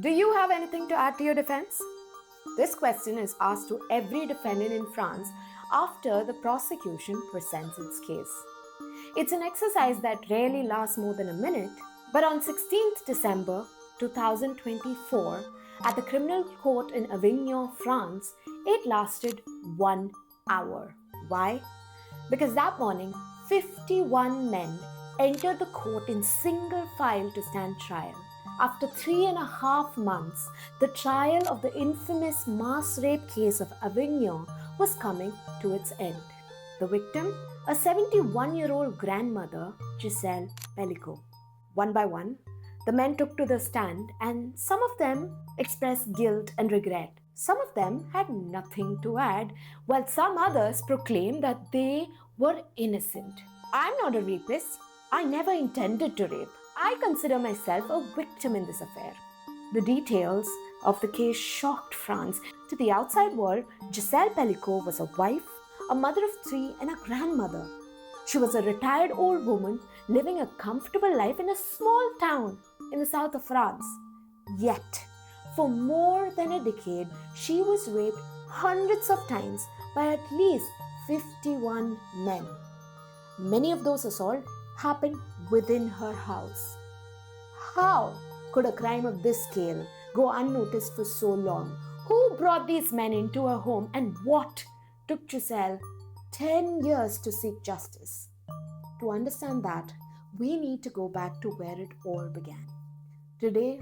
Do you have anything to add to your defense? This question is asked to every defendant in France after the prosecution presents its case. It's an exercise that rarely lasts more than a minute, but on 16th December 2024, at the criminal court in Avignon, France, it lasted 1 hour. Why? Because that morning, 51 men entered the court in single file to stand trial. After 3.5 months, the trial of the infamous mass rape case of Avignon was coming to its end. The victim, a 71-year-old grandmother, Gisele Pelicot. One by one, the men took to the stand, and some of them expressed guilt and regret. Some of them had nothing to add, while some others proclaimed that they were innocent. I'm not a rapist. I never intended to rape. I consider myself a victim in this affair. The details of the case shocked France. To the outside world, Gisele Pelicot was a wife, a mother of three, and a grandmother. She was a retired old woman living a comfortable life in a small town in the south of France. Yet, for more than a decade, she was raped hundreds of times by at least 51 men. Many of those assaults happened within her house. How could a crime of this scale go unnoticed for so long? Who brought these men into her home, and what took Gisele 10 years to seek justice? To understand that, we need to go back to where it all began. Today,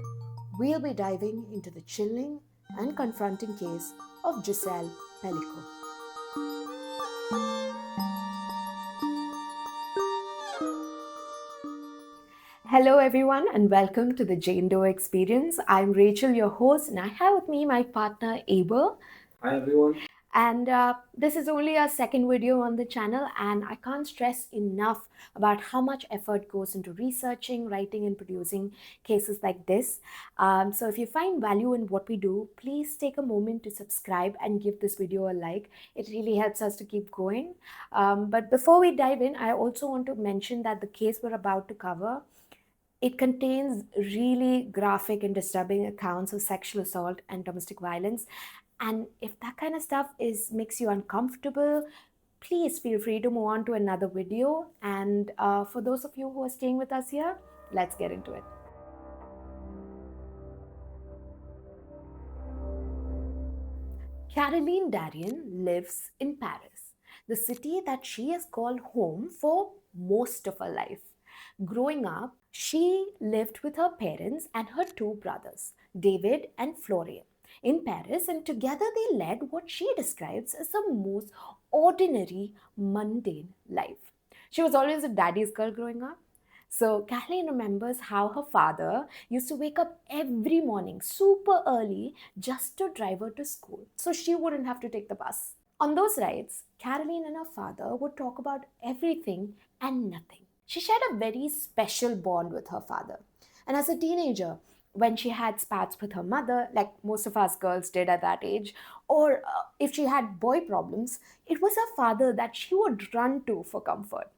we'll be diving into the chilling and confronting case of Gisele Pelicot. Hello everyone and welcome to the Jane Doe Experience. I'm Rachel, your host, and I have with me my partner Aber. Hi everyone. And this is only our second video on the channel, and I can't stress enough about how much effort goes into researching, writing, and producing cases like this. So if you find value in what we do, please take a moment to subscribe and give this video a like. It really helps us to keep going. But before we dive in, I also want to mention that the case we're about to cover, it contains really graphic and disturbing accounts of sexual assault and domestic violence. And if that kind of stuff makes you uncomfortable, please feel free to move on to another video. And for those of you who are staying with us here, let's get into it. Caroline Darien lives in Paris, the city that she has called home for most of her life. Growing up, she lived with her parents and her two brothers, David and Florian, in Paris, and together they led what she describes as the most ordinary, mundane life. She was always a daddy's girl growing up. So Kathleen remembers how her father used to wake up every morning super early just to drive her to school so she wouldn't have to take the bus. On those rides, Caroline and her father would talk about everything and nothing. She shared a very special bond with her father. And as a teenager, when she had spats with her mother, like most of us girls did at that age, or if she had boy problems, it was her father that she would run to for comfort.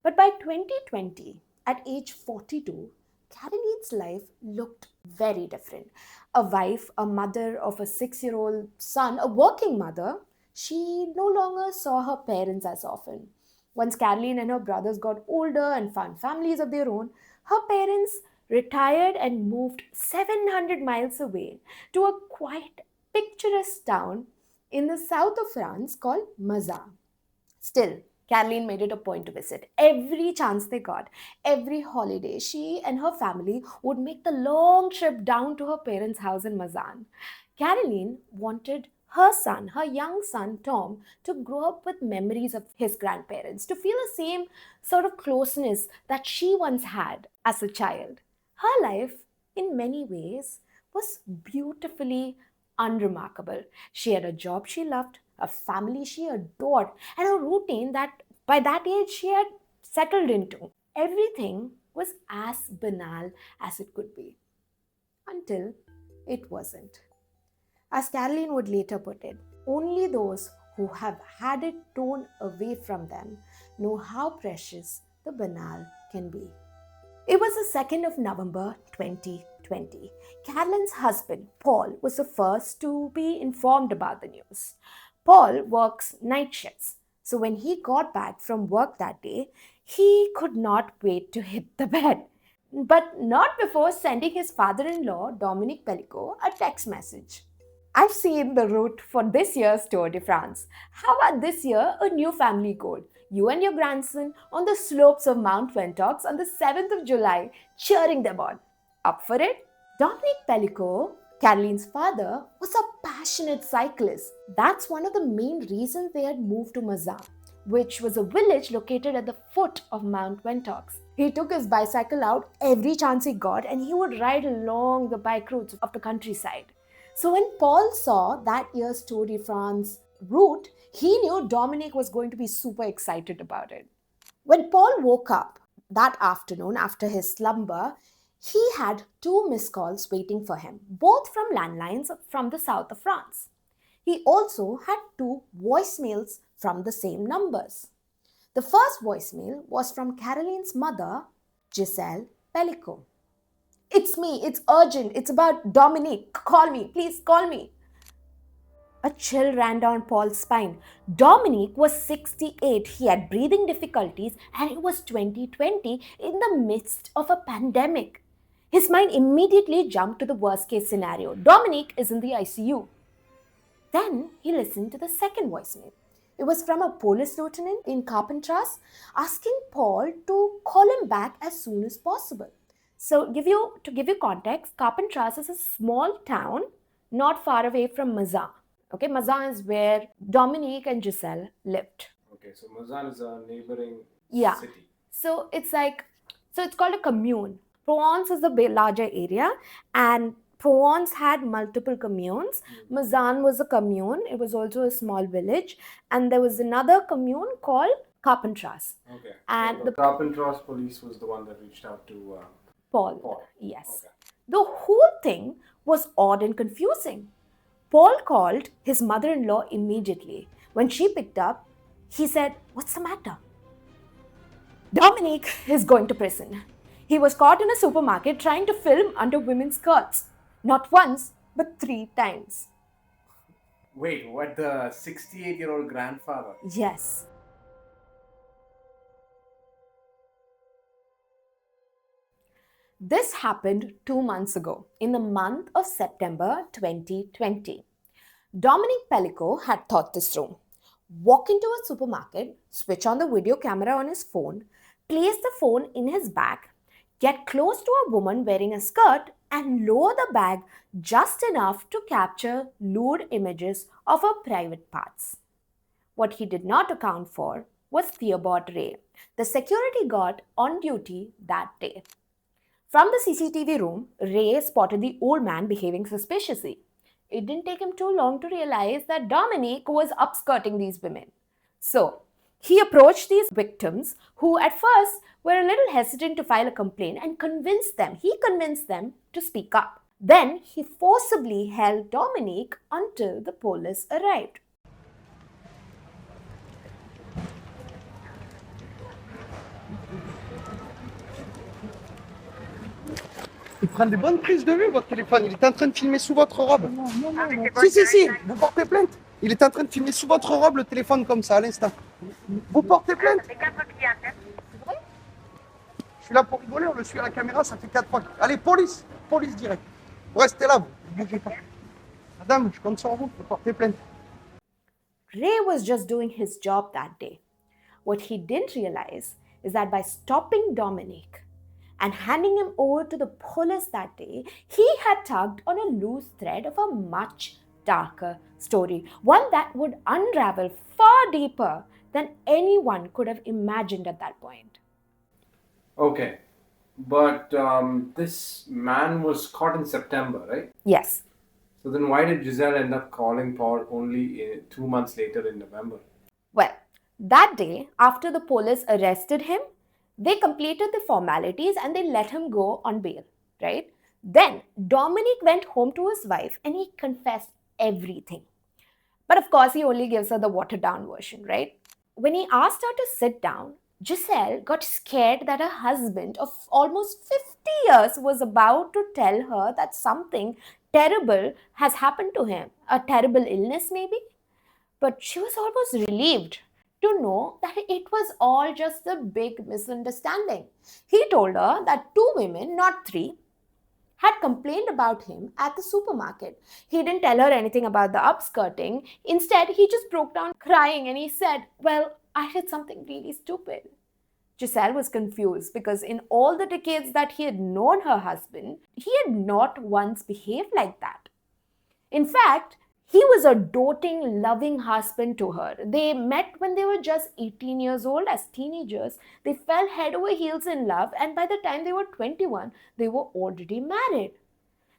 But by 2020, at age 42, Caroline's life looked very different. A wife, a mother of a 6-year-old son, a working mother, she no longer saw her parents as often. Once Caroline and her brothers got older and found families of their own, her parents retired and moved 700 miles away to a quiet, picturesque town in the south of France called Mazan. Still, Caroline made it a point to visit. Every chance they got, every holiday, she and her family would make the long trip down to her parents' house in Mazan. Caroline wanted her son, her young son Tom, to grow up with memories of his grandparents, to feel the same sort of closeness that she once had as a child. Her life, in many ways, was beautifully unremarkable. She had a job she loved, a family she adored, and a routine that by that age she had settled into. Everything was as banal as it could be. Until it wasn't. As Caroline would later put it, only those who have had it torn away from them know how precious the banal can be. It was the 2nd of November 2020. 2020, Carolyn's husband, Paul, was the first to be informed about the news. Paul works night shifts, so when he got back from work that day, he could not wait to hit the bed. But not before sending his father in law, Dominic Pellico, a text message. I've seen the route for this year's Tour de France. How about this year, a new family goal? You and your grandson on the slopes of Mount Ventoux on the 7th of July, cheering them on. Up for it? Dominic Pellico, Caroline's father, was a passionate cyclist. That's one of the main reasons they had moved to Mazan, which was a village located at the foot of Mount Ventoux. He took his bicycle out every chance he got and he would ride along the bike routes of the countryside. So when Paul saw that year's Tour de France route, he knew Dominic was going to be super excited about it. When Paul woke up that afternoon after his slumber, he had 2 missed calls waiting for him, both from landlines from the south of France. He also had 2 voicemails from the same numbers. The first voicemail was from Caroline's mother, Gisele Pelicot. It's me, it's urgent, it's about Dominic. Call me, please call me. A chill ran down Paul's spine. Dominic was 68. He had breathing difficulties and it was 2020 in the midst of a pandemic. His mind immediately jumped to the worst case scenario. Dominic is in the ICU. Then he listened to the second voicemail. It was from a police lieutenant in Carpentras asking Paul to call him back as soon as possible. So to give you context, Carpentras is a small town not far away from Mazan. Okay, Mazan is where Dominique and Giselle lived. Okay, so Mazan is a neighboring city. So it's called a commune. Provence is a larger area and Provence had multiple communes. Mazan was a commune. It was also a small village. And there was another commune called Carpentras. Okay. And so the Carpentras police was the one that reached out to Paul. Yes. Okay. The whole thing was odd and confusing. Paul called his mother-in-law immediately. When she picked up, he said, "What's the matter?" Dominic is going to prison. He was caught in a supermarket trying to film under women's skirts. Not once, but 3 times. Wait, what, the 68-year-old grandfather? Yes. This happened 2 months ago, in the month of September 2020. Dominic Pellico had thought this through. Walk into a supermarket, switch on the video camera on his phone, place the phone in his bag, get close to a woman wearing a skirt, and lower the bag just enough to capture lewd images of her private parts. What he did not account for was Theobald Ray, the security guard on duty that day. From the CCTV room, Ray spotted the old man behaving suspiciously. It didn't take him too long to realize that Dominic was upskirting these women. So, he approached these victims who at first were a little hesitant to file a complaint and convinced them to speak up. Then he forcibly held Dominic until the police arrived. Ils prennent des bonnes prises de vue, votre téléphone. Il est en train de filmer sous votre robe. Si, vous portez plainte. Il est en train de filmer sous votre robe le téléphone comme ça, à l'instant. Vous portez plainte. Je suis là pour rigoler, on le suit à la caméra, ça fait 4 fois. Allez, police direct. Vous restez là, vous ne bougez pas. Madame, je compte sur vous, vous portez plainte. Ray was just doing his job that day. What he didn't realize is that by stopping Dominic and handing him over to the police that day, he had tugged on a loose thread of a much darker story, one that would unravel far deeper than anyone could have imagined at that point. Okay, but this man was caught in September, right? Yes. So then why did Giselle end up calling Paul only 2 months later in November? Well, that day, after the police arrested him, they completed the formalities and they let him go on bail, right? Then Dominic went home to his wife and he confessed everything. But of course, he only gives her the watered down version, right? When he asked her to sit down, Gisele got scared that her husband of almost 50 years was about to tell her that something terrible has happened to him, a terrible illness maybe. But she was almost relieved to know that it was all just a big misunderstanding. He told her that two women, not three, had complained about him at the supermarket. He didn't tell her anything about the upskirting. Instead, he just broke down crying and he said, "Well, I did something really stupid." Giselle was confused because in all the decades that he had known her husband, he had not once behaved like that. In fact, he was a doting, loving husband to her. They met when they were just 18 years old as teenagers. They fell head over heels in love, and by the time they were 21, they were already married.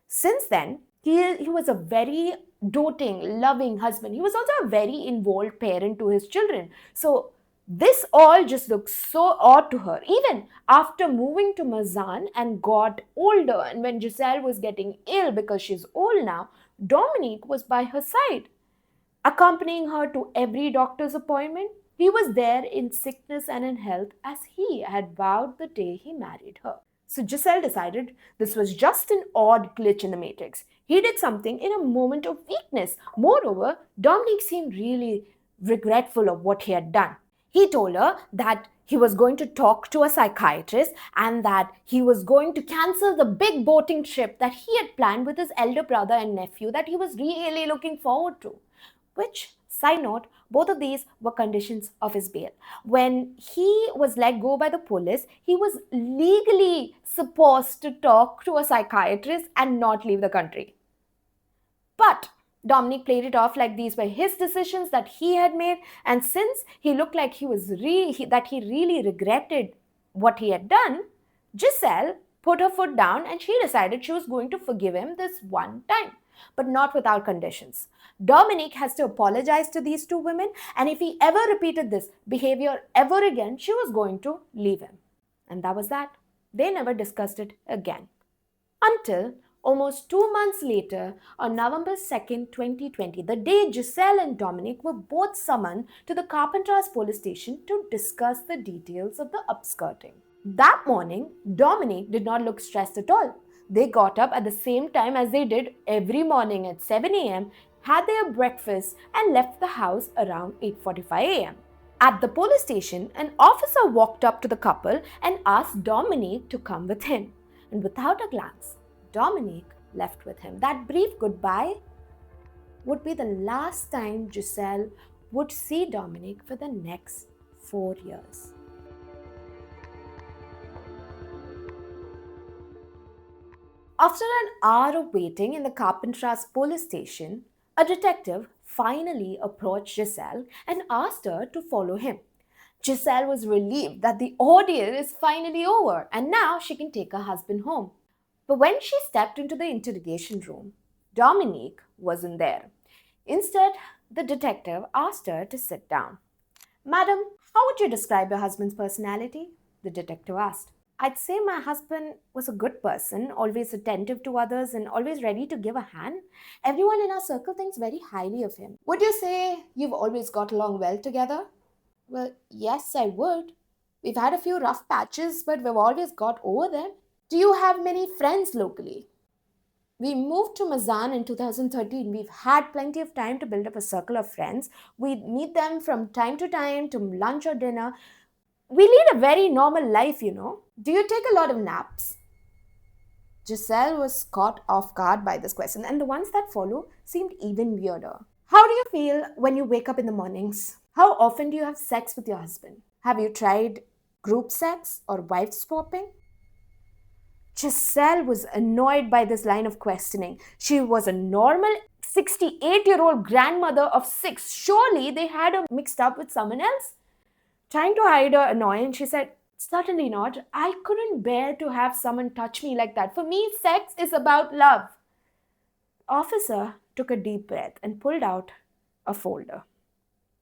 Since then, he was a very doting, loving husband. He was also a very involved parent to his children. So, this all just looks so odd to her. Even after moving to Mazan and got older, and when Giselle was getting ill because she's old now, Dominique was by her side, accompanying her to every doctor's appointment. He was there in sickness and in health as he had vowed the day he married her. So Giselle decided this was just an odd glitch in the matrix. He did something in a moment of weakness. Moreover, Dominique seemed really regretful of what he had done. He told her that he was going to talk to a psychiatrist and that he was going to cancel the big boating trip that he had planned with his elder brother and nephew that he was really looking forward to. Which, side note, both of these were conditions of his bail. When he was let go by the police, he was legally supposed to talk to a psychiatrist and not leave the country. But Dominic played it off like these were his decisions that he had made, and since he looked like that he really regretted what he had done, Giselle put her foot down and she decided she was going to forgive him this one time, but not without conditions. Dominic has to apologize to these two women, and if he ever repeated this behavior ever again, she was going to leave him. And that was that. They never discussed it again. Until almost 2 months later, on November 2nd, 2020, the day Giselle and Dominic were both summoned to the Carpenter's police station to discuss the details of the upskirting. That morning, Dominic did not look stressed at all. They got up at the same time as they did every morning at 7 a.m., had their breakfast, and left the house around 8:45 a.m. At the police station, an officer walked up to the couple and asked Dominic to come with him. And without a glance, Dominic left with him. That brief goodbye would be the last time Giselle would see Dominic for the next 4 years. After an hour of waiting in the Carpenter's police station, a detective finally approached Giselle and asked her to follow him. Giselle was relieved that the ordeal is finally over and now she can take her husband home. But when she stepped into the interrogation room, Dominique wasn't there. Instead, the detective asked her to sit down. "Madam, how would you describe your husband's personality?" the detective asked. "I'd say my husband was a good person, always attentive to others and always ready to give a hand. Everyone in our circle thinks very highly of him." "Would you say you've always got along well together?" "Well, yes, I would. We've had a few rough patches, but we've always got over them." "Do you have many friends locally?" "We moved to Mazan in 2013. We've had plenty of time to build up a circle of friends. We meet them from time to time to lunch or dinner. We lead a very normal life, you know." "Do you take a lot of naps?" Giselle was caught off guard by this question, and the ones that follow seemed even weirder. "How do you feel when you wake up in the mornings? How often do you have sex with your husband? Have you tried group sex or wife swapping?" Giselle was annoyed by this line of questioning. She was a normal 68-year-old grandmother of 6. Surely they had her mixed up with someone else. Trying to hide her annoyance, she said, "Certainly not. I couldn't bear to have someone touch me like that. For me, sex is about love." The officer took a deep breath and pulled out a folder.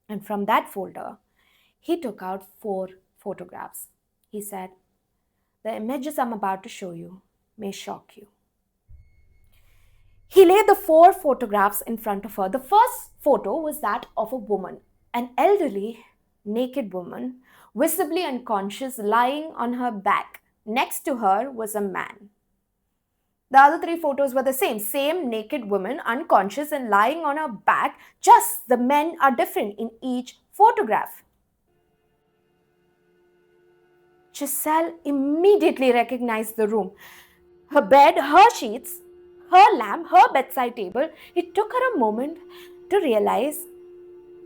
And from that folder, he took out 4 photographs. He said, "The images I'm about to show you may shock you." He laid the 4 photographs in front of her. The first photo was that of a woman, an elderly, naked woman visibly unconscious, lying on her back. Next to her was a man. The other three photos were the same naked woman, unconscious and lying on her back, just the men are different in each photograph. Gisele immediately recognized the room. Her bed, her sheets, her lamp, her bedside table. It took her a moment to realize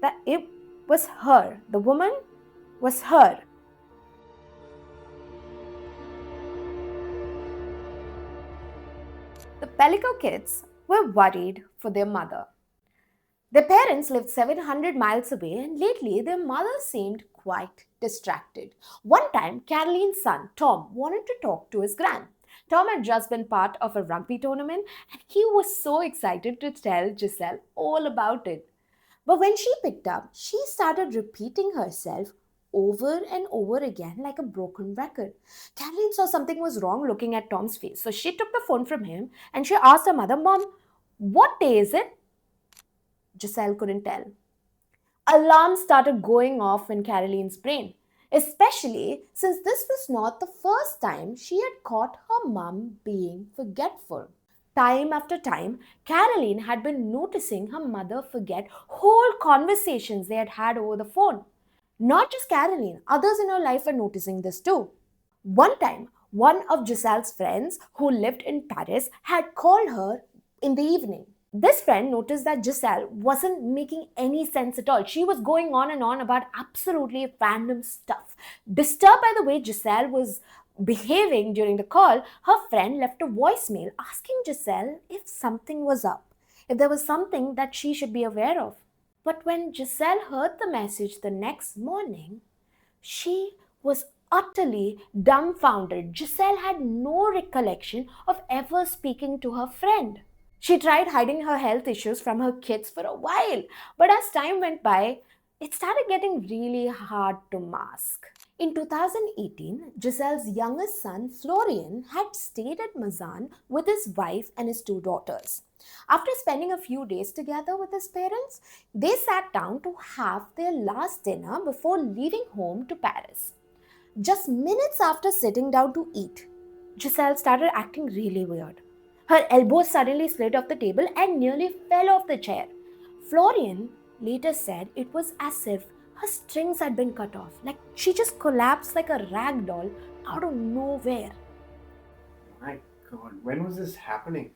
that it was her. The woman was her. The Pelicot kids were worried for their mother. Their parents lived 700 miles away, and lately their mother seemed quite distracted. One time, Caroline's son, Tom, wanted to talk to his gran. Tom had just been part of a rugby tournament, and he was so excited to tell Gisele all about it. But when she picked up, she started repeating herself over and over again like a broken record. Caroline saw something was wrong looking at Tom's face, so she took the phone from him and she asked her mother, "Mom, what day is it?" Gisele couldn't tell. Alarms started going off in Caroline's brain, especially since this was not the first time she had caught her mum being forgetful. Time after time, Caroline had been noticing her mother forget whole conversations they had had over the phone. Not just Caroline, others in her life were noticing this too. One time, one of Gisele's friends who lived in Paris had called her in the evening. This friend noticed that Gisele wasn't making any sense at all. She was going on and on about absolutely random stuff. Disturbed by the way Gisele was behaving during the call, her friend left a voicemail asking Gisele if something was up, if there was something that she should be aware of. But when Gisele heard the message the next morning, she was utterly dumbfounded. Gisele had no recollection of ever speaking to her friend. She tried hiding her health issues from her kids for a while, but as time went by, it started getting really hard to mask. In 2018, Gisele's youngest son, Florian, had stayed at Mazan with his wife and his two daughters. After spending a few days together with his parents, they sat down to have their last dinner before leaving home to Paris. Just minutes after sitting down to eat, Gisele started acting really weird. Her elbows suddenly slid off the table and nearly fell off the chair. Florian later said it was as if her strings had been cut off, like she just collapsed like a rag doll out of nowhere. My God, when was this happening?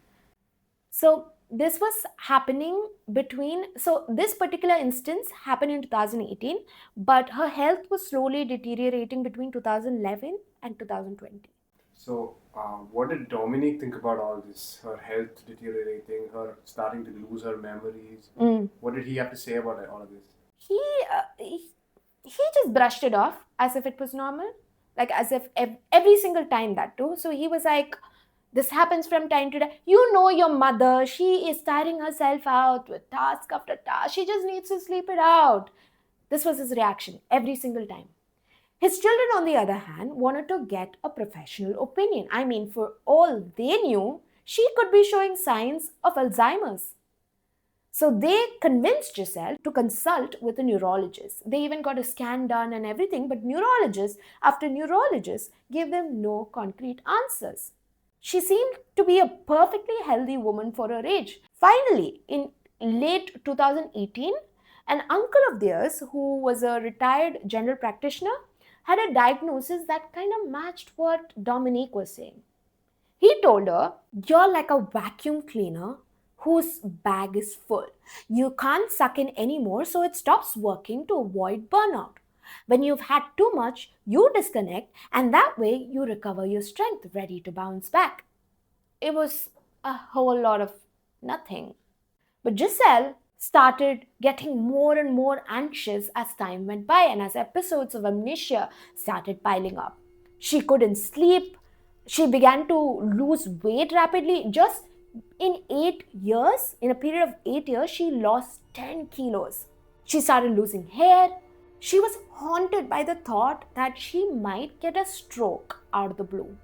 So this was happening this particular instance happened in 2018, but her health was slowly deteriorating between 2011 and 2020. So, what did Dominique think about all this? Her health deteriorating, her starting to lose her memories. What did he have to say about all of this? He just brushed it off as if it was normal, like as if every single time that too. So he was like, this happens from time to time. You know your mother, she is tiring herself out with task after task. She just needs to sleep it out. This was his reaction every single time. His children, on the other hand, wanted to get a professional opinion. I mean, for all they knew, she could be showing signs of Alzheimer's. So they convinced Gisele to consult with a neurologist. They even got a scan done and everything, but neurologist after neurologist gave them no concrete answers. She seemed to be a perfectly healthy woman for her age. Finally, in late 2018, an uncle of theirs, who was a retired general practitioner, had a diagnosis that kind of matched what Dominique was saying. He told her, "You're like a vacuum cleaner whose bag is full. You can't suck in anymore, so it stops working to avoid burnout. When you've had too much, you disconnect, and that way you recover your strength, ready to bounce back." It was a whole lot of nothing. But Gisele started getting more and more anxious as time went by and as episodes of amnesia started piling up. She couldn't sleep. She began to lose weight rapidly. Just in 8 years, in a period of 8 years, she lost 10 kilos. She started losing hair. She was haunted by the thought that she might get a stroke out of the blue,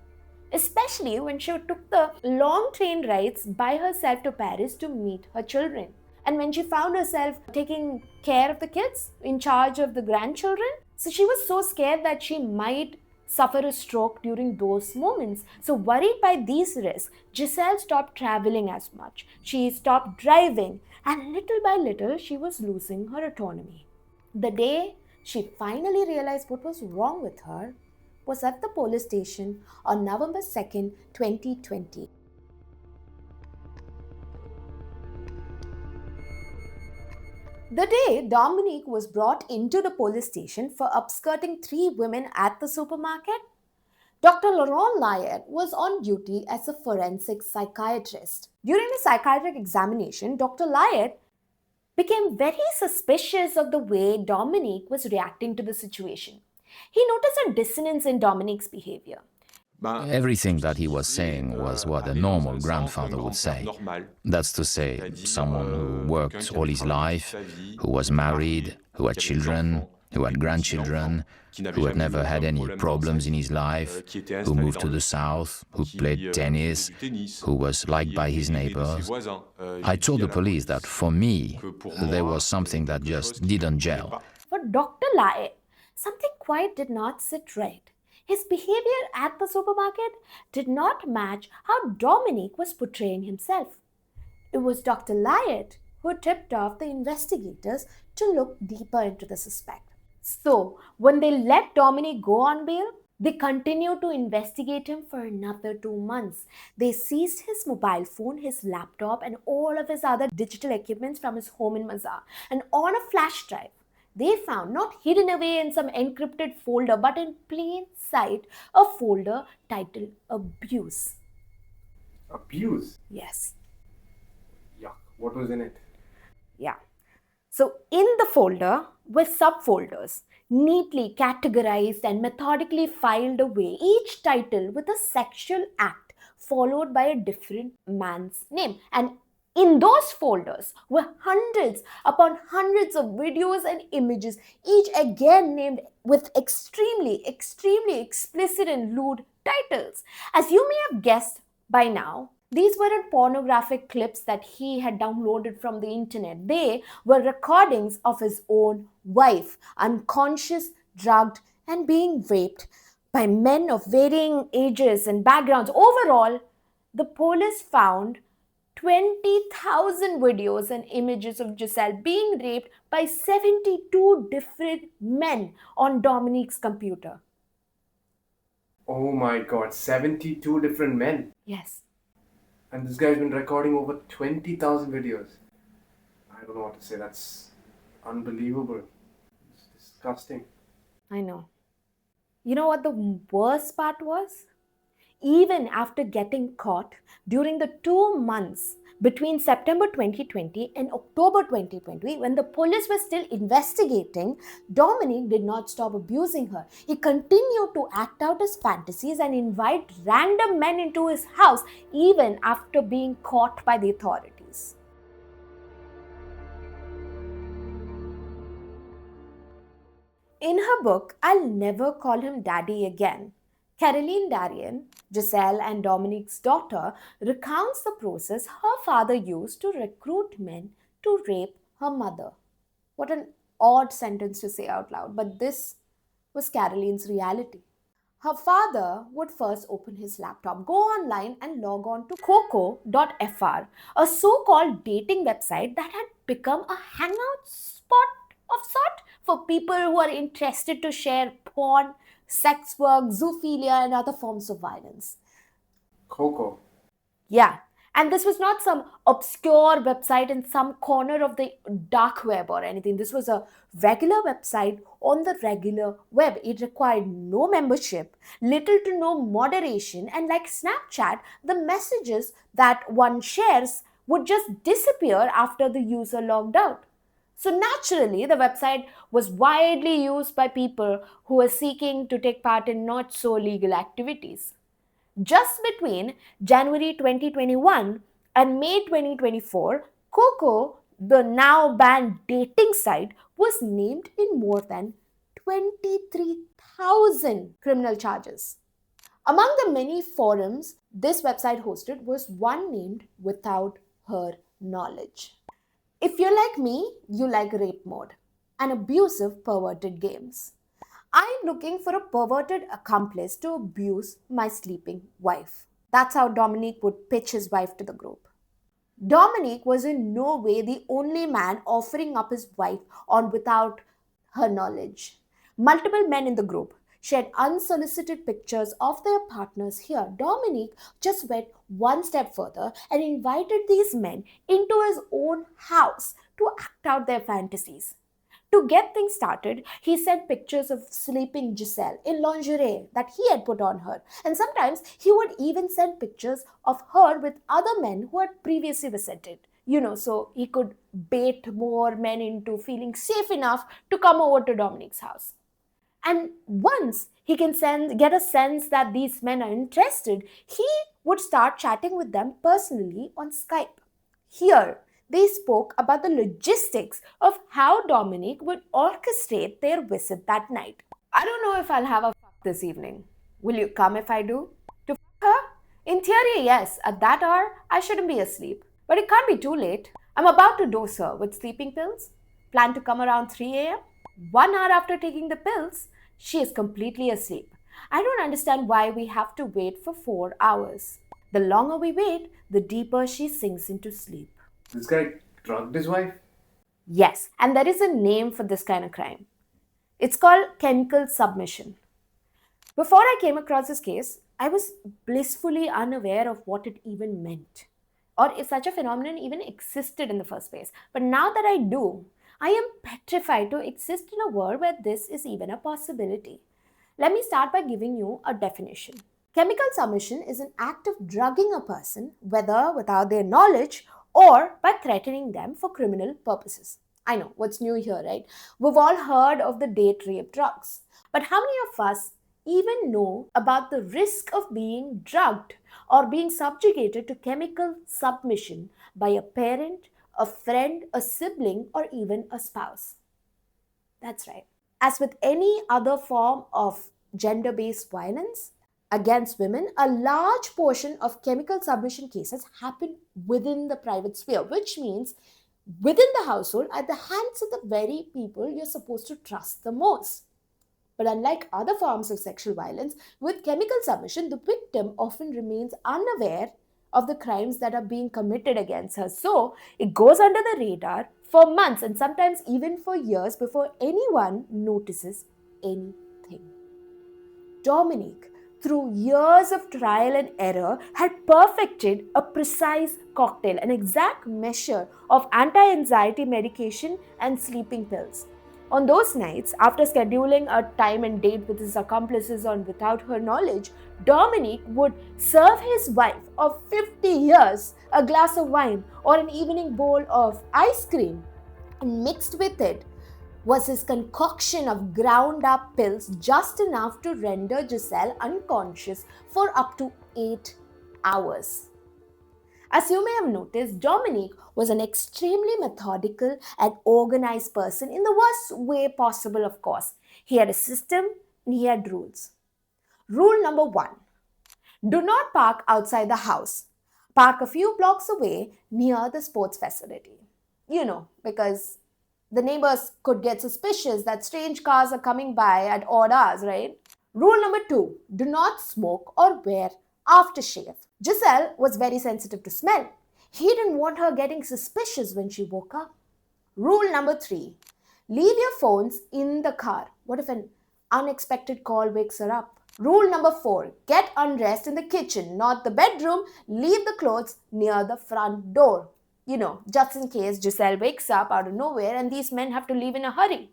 especially when she took the long train rides by herself to Paris to meet her children. And when she found herself taking care of the kids, in charge of the grandchildren, So she was so scared that she might suffer a stroke during those moments. So, worried by these risks, Gisele stopped traveling as much. She stopped driving, and little by little, she was losing her autonomy. The day she finally realized what was wrong with her was at the police station on November 2nd, 2020. The day Dominique was brought into the police station for upskirting three women at the supermarket, Dr. Laurent Layet was on duty as a forensic psychiatrist. During the psychiatric examination, Dr. Layet became very suspicious of the way Dominique was reacting to the situation. He noticed a dissonance in Dominique's behavior. Everything that he was saying was what a normal grandfather would say. That's to say, someone who worked all his life, who was married, who had children, who had grandchildren, who had never had any problems in his life, who moved to the south, who played tennis, who was liked by his neighbors. I told the police that for me, there was something that just didn't gel. For Dr. Lai, something quite did not sit right. His behavior at the supermarket did not match how Dominique was portraying himself. It was Dr. Layet who tipped off the investigators to look deeper into the suspect. So, when they let Dominique go on bail, they continued to investigate him for another 2 months. They seized his mobile phone, his laptop, and all of his other digital equipments from his home in Mazar. And on a flash drive, they found, not hidden away in some encrypted folder, but in plain sight, a folder titled Abuse. Abuse? Yes. Yuck. What was in it? Yeah. So in the folder were subfolders, neatly categorized and methodically filed away, each title with a sexual act followed by a different man's name. And in those folders were hundreds upon hundreds of videos and images, each again named with extremely explicit and lewd titles. As you may have guessed by now, these weren't pornographic clips that he had downloaded from the internet. They were recordings of his own wife, unconscious, drugged, and being raped by men of varying ages and backgrounds. Overall, the police found 20,000 videos and images of Gisele being raped by 72 different men on Dominique's computer. Oh my god, 72 different men. Yes. And this guy's been recording over 20,000 videos. I don't know what to say. That's unbelievable. It's disgusting. I know. You know what the worst part was? Even after getting caught during the 2 months between September 2020 and October 2020, when the police were still investigating, Dominique did not stop abusing her. He continued to act out his fantasies and invite random men into his house even after being caught by the authorities. In her book, I'll Never Call Him Daddy Again, Caroline Darien, Gisele and Dominique's daughter, recounts the process her father used to recruit men to rape her mother. What an odd sentence to say out loud, but this was Caroline's reality. Her father would first open his laptop, go online and log on to coco.fr, a so-called dating website that had become a hangout spot of sort for people who are interested to share porn, sex work, zoophilia, and other forms of violence. Coco. Yeah, and this was not some obscure website in some corner of the dark web or anything. This was a regular website on the regular web. It required no membership, little to no moderation, and like Snapchat, the messages that one shares would just disappear after the user logged out. So naturally, the website was widely used by people who were seeking to take part in not so legal activities. Just between January 2021 and May 2024, Coco, the now banned dating site, was named in more than 23,000 criminal charges. Among the many forums this website hosted was one named Without Her Knowledge. If you're like me, you like rape mode and abusive, perverted games. I'm looking for a perverted accomplice to abuse my sleeping wife. That's how Dominique would pitch his wife to the group. Dominique was in no way the only man offering up his wife on without her knowledge. Multiple men in the group shared unsolicited pictures of their partners here. Dominique just went one step further and invited these men into his own house to act out their fantasies. To get things started, he sent pictures of sleeping Gisele in lingerie that he had put on her. And sometimes he would even send pictures of her with other men who had previously visited. So he could bait more men into feeling safe enough to come over to Dominique's house. And once he can get a sense that these men are interested, he would start chatting with them personally on Skype. Here, they spoke about the logistics of how Dominique would orchestrate their visit that night. I don't know if I'll have a fuck this evening. Will you come if I do? To fuck her? In theory, yes. At that hour, I shouldn't be asleep. But it can't be too late. I'm about to dose her with sleeping pills. Plan to come around 3 a.m. 1 hour after taking the pills, she is completely asleep. I don't understand why we have to wait for 4 hours. The longer we wait, the deeper she sinks into sleep. This guy drugged his wife? Yes, and there is a name for this kind of crime. It's called chemical submission. Before I came across this case, I was blissfully unaware of what it even meant, or if such a phenomenon even existed in the first place. But now that I do, I am petrified to exist in a world where this is even a possibility. Let me start by giving you a definition. Chemical submission is an act of drugging a person, whether without their knowledge or by threatening them for criminal purposes. I know, what's new here, right? We've all heard of the date rape drugs. But how many of us even know about the risk of being drugged or being subjugated to chemical submission by a parent, a friend, a sibling, or even a spouse? That's right. As with any other form of gender-based violence against women, a large portion of chemical submission cases happen within the private sphere, which means within the household at the hands of the very people you're supposed to trust the most. But unlike other forms of sexual violence, with chemical submission, the victim often remains unaware of the crimes that are being committed against her. So it goes under the radar for months and sometimes even for years before anyone notices anything. Dominique, through years of trial and error, had perfected a precise cocktail, an exact measure of anti-anxiety medication and sleeping pills. On those nights, after scheduling a time and date with his accomplices on without her knowledge, Dominique would serve his wife of 50 years a glass of wine or an evening bowl of ice cream. And mixed with it was his concoction of ground up pills, just enough to render Gisele unconscious for up to 8 hours. As you may have noticed, Dominique was an extremely methodical and organized person in the worst way possible, of course. He had a system and he had rules. Rule number 1: do not park outside the house. Park a few blocks away near the sports facility. Because the neighbors could get suspicious that strange cars are coming by at odd hours, right? Rule number 2: do not smoke or wear aftershave. Gisele was very sensitive to smell. He didn't want her getting suspicious when she woke up. Rule number 3: leave your phones in the car. What if an unexpected call wakes her up? Rule number 4: get undressed in the kitchen, not the bedroom. Leave the clothes near the front door. Just in case Gisele wakes up out of nowhere and these men have to leave in a hurry.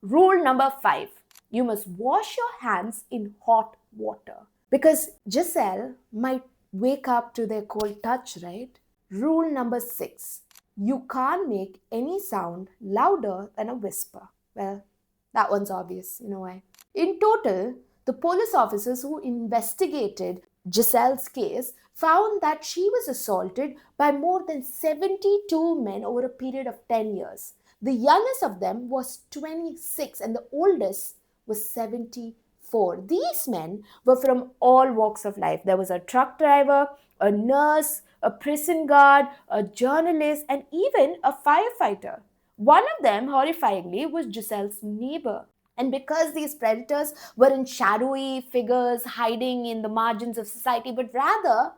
Rule number 5: you must wash your hands in hot water because Gisele might wake up to their cold touch, right? Rule number 6: you can't make any sound louder than a whisper. Well, that one's obvious, you know why. In total, the police officers who investigated Gisele's case found that she was assaulted by more than 72 men over a period of 10 years. The youngest of them was 26 and the oldest was 74. These men were from all walks of life. There was a truck driver, a nurse, a prison guard, a journalist, and even a firefighter. One of them, horrifyingly, was Gisele's neighbor. And because these predators weren't shadowy figures hiding in the margins of society, but rather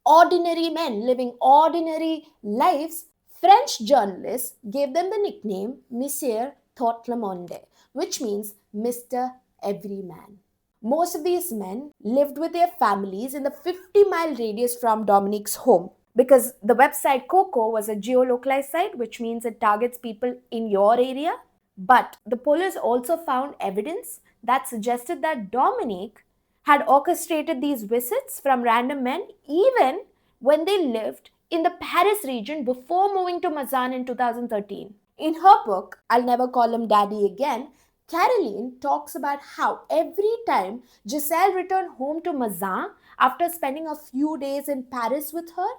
ordinary men living ordinary lives, French journalists gave them the nickname Monsieur Tout le Monde, which means Mr. Everyman. Most of these men lived with their families in the 50-mile radius from Dominique's home, because the website Coco was a geolocalized site, which means it targets people in your area. But the police also found evidence that suggested that Dominique had orchestrated these visits from random men even when they lived in the Paris region before moving to Mazan in 2013. In her book, I'll Never Call Him Daddy Again, Caroline talks about how every time Gisele returned home to Mazan after spending a few days in Paris with her,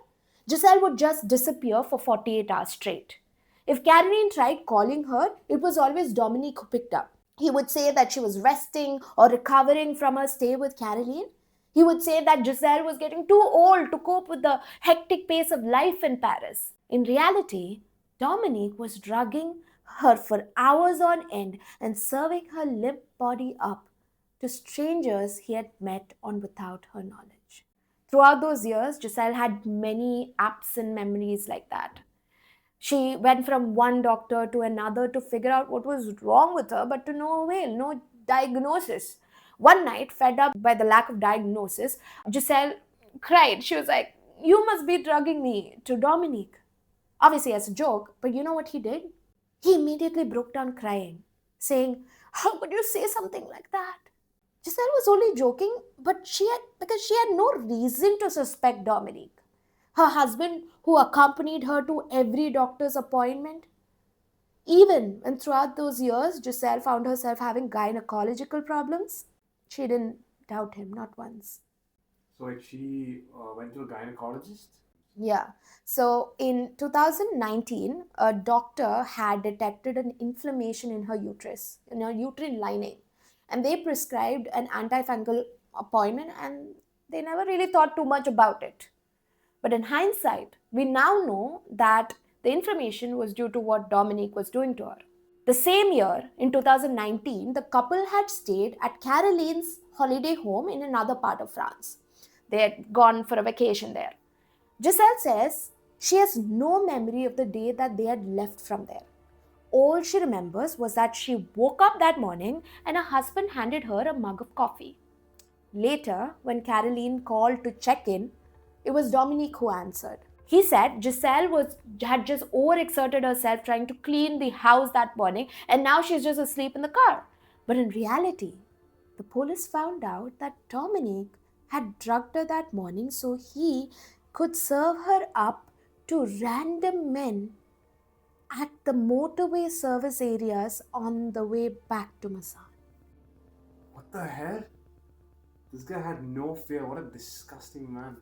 Gisele would just disappear for 48 hours straight. If Caroline tried calling her, it was always Dominique who picked up. He would say that she was resting or recovering from her stay with Caroline. He would say that Gisele was getting too old to cope with the hectic pace of life in Paris. In reality, Dominique was drugging her for hours on end and serving her limp body up to strangers he had met on without her knowledge. Throughout those years, Gisele had many absent memories like that. She went from one doctor to another to figure out what was wrong with her, but to no avail, no diagnosis. One night, fed up by the lack of diagnosis, Gisele cried. She was like, "You must be drugging me," to Dominique. Obviously, as a joke, but you know what he did? He immediately broke down crying, saying, "How could you say something like that?" Gisele was only joking, but because she had no reason to suspect Dominique. Her husband, who accompanied her to every doctor's appointment. Even when throughout those years, Gisele found herself having gynecological problems, she didn't doubt him, not once. So like she went to a gynecologist? Yeah. So in 2019, a doctor had detected an inflammation in her uterus, in her uterine lining. And they prescribed an antifungal appointment, and they never really thought too much about it. But in hindsight, we now know that the inflammation was due to what Dominique was doing to her. The same year, in 2019, the couple had stayed at Caroline's holiday home in another part of France. They had gone for a vacation there. Gisele says she has no memory of the day that they had left from there. All she remembers was that she woke up that morning and her husband handed her a mug of coffee. Later, when Caroline called to check in, it was Dominique who answered. He said Gisele had just overexerted herself trying to clean the house that morning, and now she's just asleep in the car. But in reality, the police found out that Dominique had drugged her that morning so he could serve her up to random men at the motorway service areas on the way back to Mazan. What the hell? This guy had no fear. What a disgusting man.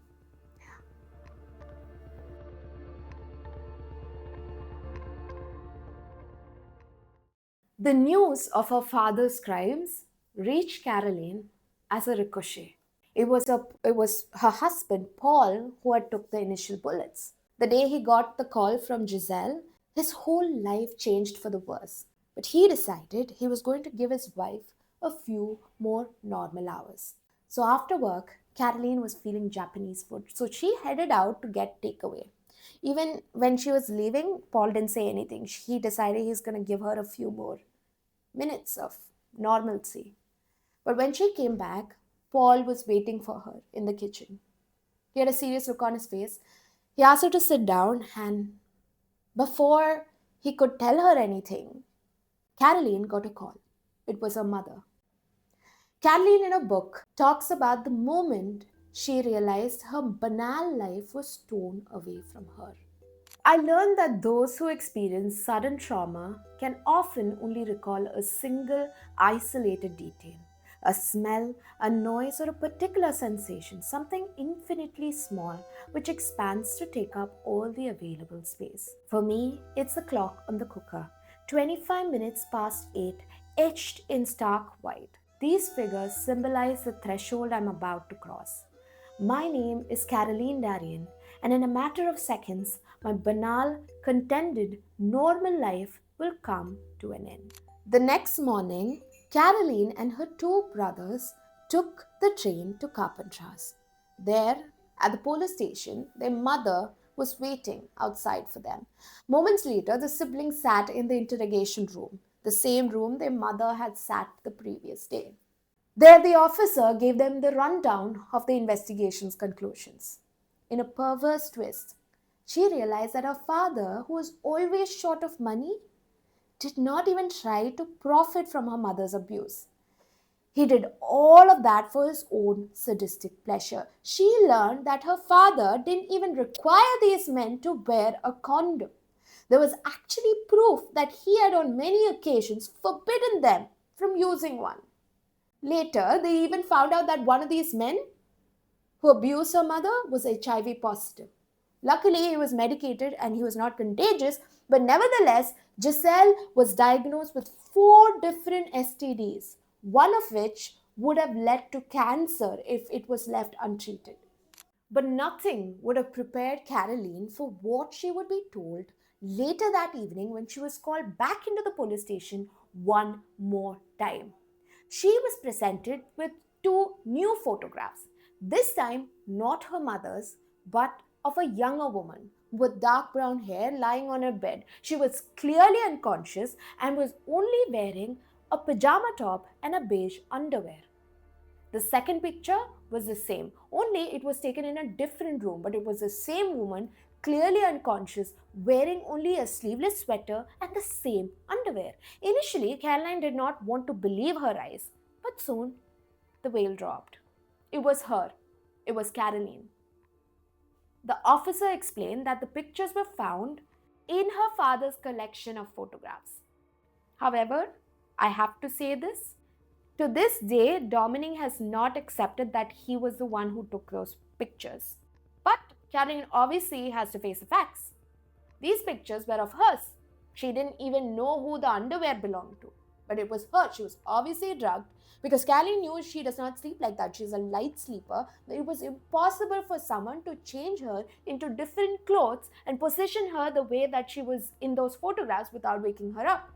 The news of her father's crimes reached Caroline as a ricochet. It was her husband, Paul, who had took the initial bullets. The day he got the call from Gisele, his whole life changed for the worse. But he decided he was going to give his wife a few more normal hours. So after work, Caroline was feeling Japanese food, so she headed out to get takeaway. Even when she was leaving, Paul didn't say anything. He decided he's going to give her a few more minutes of normalcy. But when she came back, Paul was waiting for her in the kitchen. He had a serious look on his face. He asked her to sit down, and before he could tell her anything, Caroline got a call. It was her mother. Caroline, in her book, talks about the moment she realized her banal life was torn away from her. I learned that those who experience sudden trauma can often only recall a single isolated detail, a smell, a noise, or a particular sensation, something infinitely small which expands to take up all the available space. For me, it's the clock on the cooker, 25 minutes past 8, etched in stark white. These figures symbolize the threshold I'm about to cross. My name is Caroline Darien, and in a matter of seconds, my banal, contented, normal life will come to an end. The next morning, Caroline and her two brothers took the train to Carpentras. There, at the police station, their mother was waiting outside for them. Moments later, the siblings sat in the interrogation room, the same room their mother had sat the previous day. There, the officer gave them the rundown of the investigation's conclusions. In a perverse twist, she realized that her father, who was always short of money, did not even try to profit from her mother's abuse. He did all of that for his own sadistic pleasure. She learned that her father didn't even require these men to wear a condom. There was actually proof that he had on many occasions forbidden them from using one. Later, they even found out that one of these men who abused her mother was HIV positive. Luckily, he was medicated and he was not contagious, but nevertheless, Gisele was diagnosed with 4 different STDs, one of which would have led to cancer if it was left untreated. But nothing would have prepared Caroline for what she would be told later that evening when she was called back into the police station one more time. She was presented with 2 new photographs, this time not her mother's, but of a younger woman with dark brown hair lying on her bed. She was clearly unconscious and was only wearing a pajama top and a beige underwear. The second picture was the same, only it was taken in a different room, but it was the same woman, clearly unconscious, wearing only a sleeveless sweater and the same underwear. Initially, Caroline did not want to believe her eyes, but soon the veil dropped. It was her. It was Caroline. The officer explained that the pictures were found in her father's collection of photographs. However, I have to say this. To this day, Dominic has not accepted that he was the one who took those pictures. But Caroline obviously has to face the facts. These pictures were of hers. She didn't even know who the underwear belonged to. But it was her. She was obviously drugged because Caroline knew she does not sleep like that. She's a light sleeper. It was impossible for someone to change her into different clothes and position her the way that she was in those photographs without waking her up.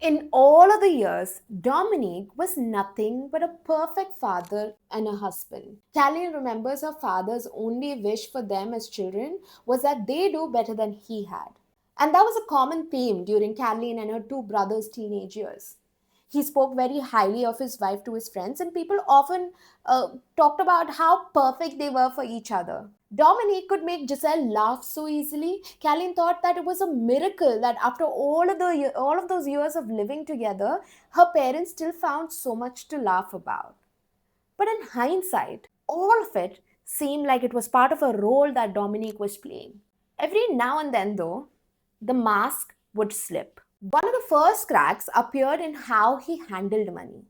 In all of the years, Dominique was nothing but a perfect father and a husband. Caroline remembers her father's only wish for them as children was that they do better than he had. And that was a common theme during Caroline and her 2 brothers' teenage years. He spoke very highly of his wife to his friends, and people often talked about how perfect they were for each other. Dominique could make Gisele laugh so easily. Caroline thought that it was a miracle that after all of those years of living together, her parents still found so much to laugh about. But in hindsight, all of it seemed like it was part of a role that Dominique was playing. Every now and then, though, the mask would slip. One of the first cracks appeared in how he handled money.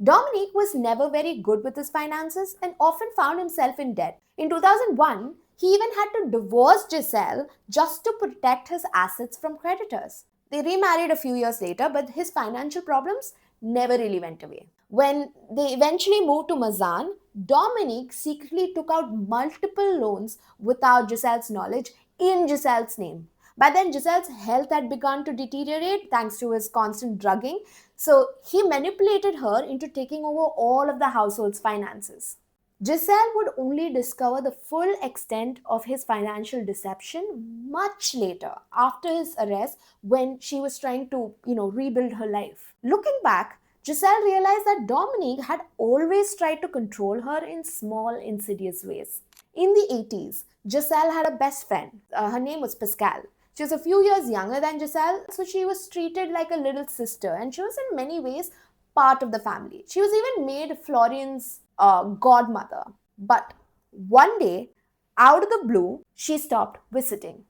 Dominique was never very good with his finances and often found himself in debt. In 2001, he even had to divorce Gisele just to protect his assets from creditors. They remarried a few years later, but his financial problems never really went away. When they eventually moved to Mazan, Dominique secretly took out multiple loans without Gisele's knowledge in Gisele's name. By then, Gisele's health had begun to deteriorate thanks to his constant drugging, so he manipulated her into taking over all of the household's finances. Gisele would only discover the full extent of his financial deception much later, after his arrest, when she was trying to, rebuild her life. Looking back, Gisele realized that Dominique had always tried to control her in small, insidious ways. In the 80s, Gisele had a best friend. Her name was Pascal. She was a few years younger than Gisele, so she was treated like a little sister, and she was in many ways part of the family. She was even made Florian's godmother. But one day, out of the blue, she stopped visiting.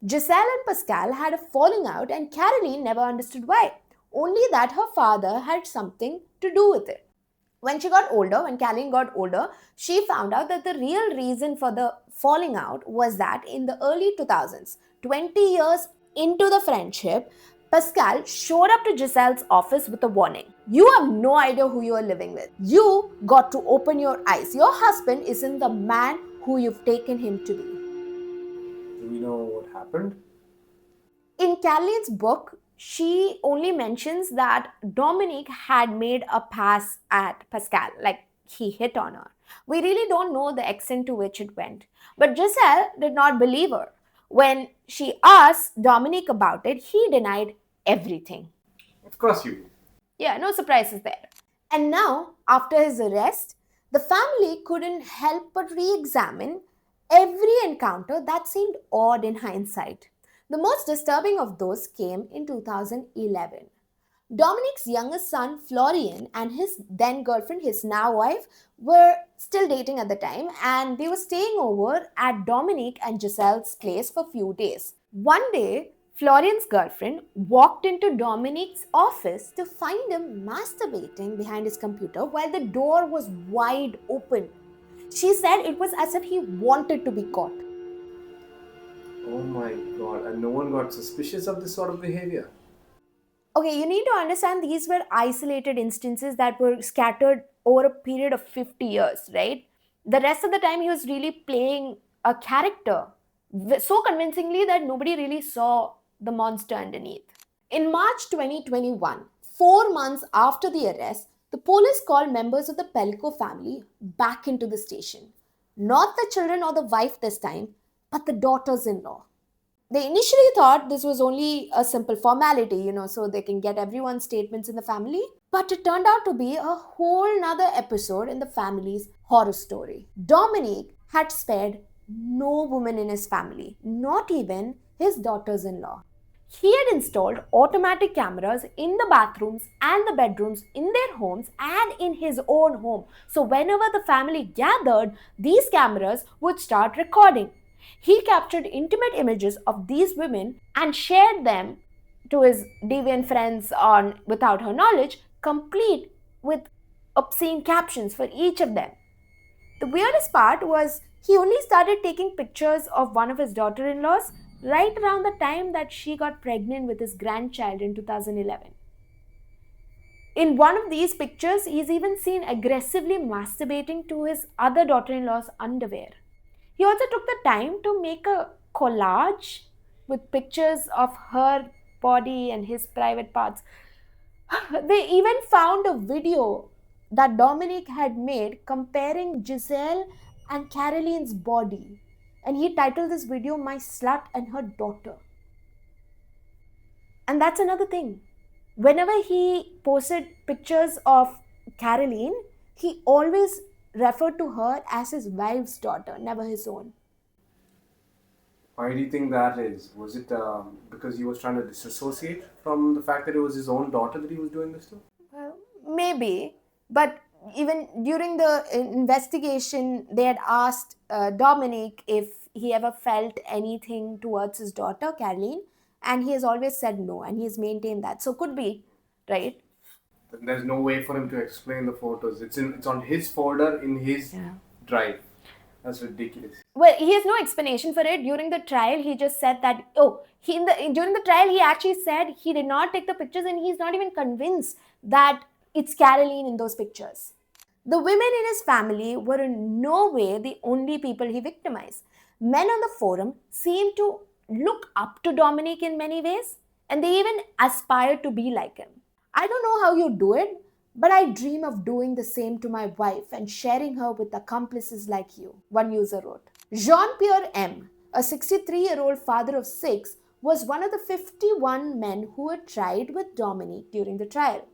Gisele and Pascal had a falling out, and Caroline never understood why, only that her father had something to do with it. When Caroline got older, she found out that the real reason for the falling out was that in the early 2000s, 20 years into the friendship, Pascal showed up to Gisele's office with a warning. You have no idea who you are living with. You got to open your eyes. Your husband isn't the man who you've taken him to be. Do we know what happened? In Caroline's book, she only mentions that Dominic had made a pass at Pascal, like he hit on her. We really don't know the extent to which it went. But Giselle did not believe her. When she asked Dominic about it, he denied everything. Of course you will. Yeah, no surprises there. And now, after his arrest, the family couldn't help but re examine every encounter that seemed odd in hindsight. The most disturbing of those came in 2011. Dominic's youngest son, Florian, and his then girlfriend, his now wife, were still dating at the time, and they were staying over at Dominic and Giselle's place for a few days. One day, Florian's girlfriend walked into Dominic's office to find him masturbating behind his computer while the door was wide open. She said it was as if he wanted to be caught. Oh my god, and no one got suspicious of this sort of behavior? Okay, you need to understand these were isolated instances that were scattered over a period of 50 years, right? The rest of the time, he was really playing a character so convincingly that nobody really saw the monster underneath. In March 2021, 4 months after the arrest, the police called members of the Pelicot family back into the station. Not the children or the wife this time, but the daughters in law. They initially thought this was only a simple formality, so they can get everyone's statements in the family. But it turned out to be a whole nother episode in the family's horror story. Dominic had spared no woman in his family, not even his daughters in law. He had installed automatic cameras in the bathrooms and the bedrooms in their homes and in his own home. So, whenever the family gathered, these cameras would start recording. He captured intimate images of these women and shared them to his deviant friends without her knowledge, complete with obscene captions for each of them. The weirdest part was he only started taking pictures of one of his daughter-in-laws right around the time that she got pregnant with his grandchild in 2011. In one of these pictures, he's even seen aggressively masturbating to his other daughter-in-law's underwear. He also took the time to make a collage with pictures of her body and his private parts. They even found a video that Dominic had made comparing Gisele and Caroline's body. And he titled this video, My Slut and Her Daughter. And that's another thing. Whenever he posted pictures of Caroline, he always referred to her as his wife's daughter, never his own. Why do you think that is? Was it because he was trying to disassociate from the fact that it was his own daughter that he was doing this to? Well, maybe. But even during the investigation, they had asked Dominic if he ever felt anything towards his daughter, Caroline, and he has always said no, and he has maintained that. So could be, right? There's no way for him to explain the photos. It's on his folder in his drive. That's ridiculous. Well, he has no explanation for it. During the trial, he just said that, during the trial, he actually said he did not take the pictures and he's not even convinced that it's Caroline in those pictures. The women in his family were in no way the only people he victimized. Men on the forum seemed to look up to Dominic in many ways, and they even aspired to be like him. I don't know how you do it, but I dream of doing the same to my wife and sharing her with accomplices like you, one user wrote. Jean-Pierre M., a 63-year-old father of 6, was one of the 51 men who were tried with Dominic during the trial.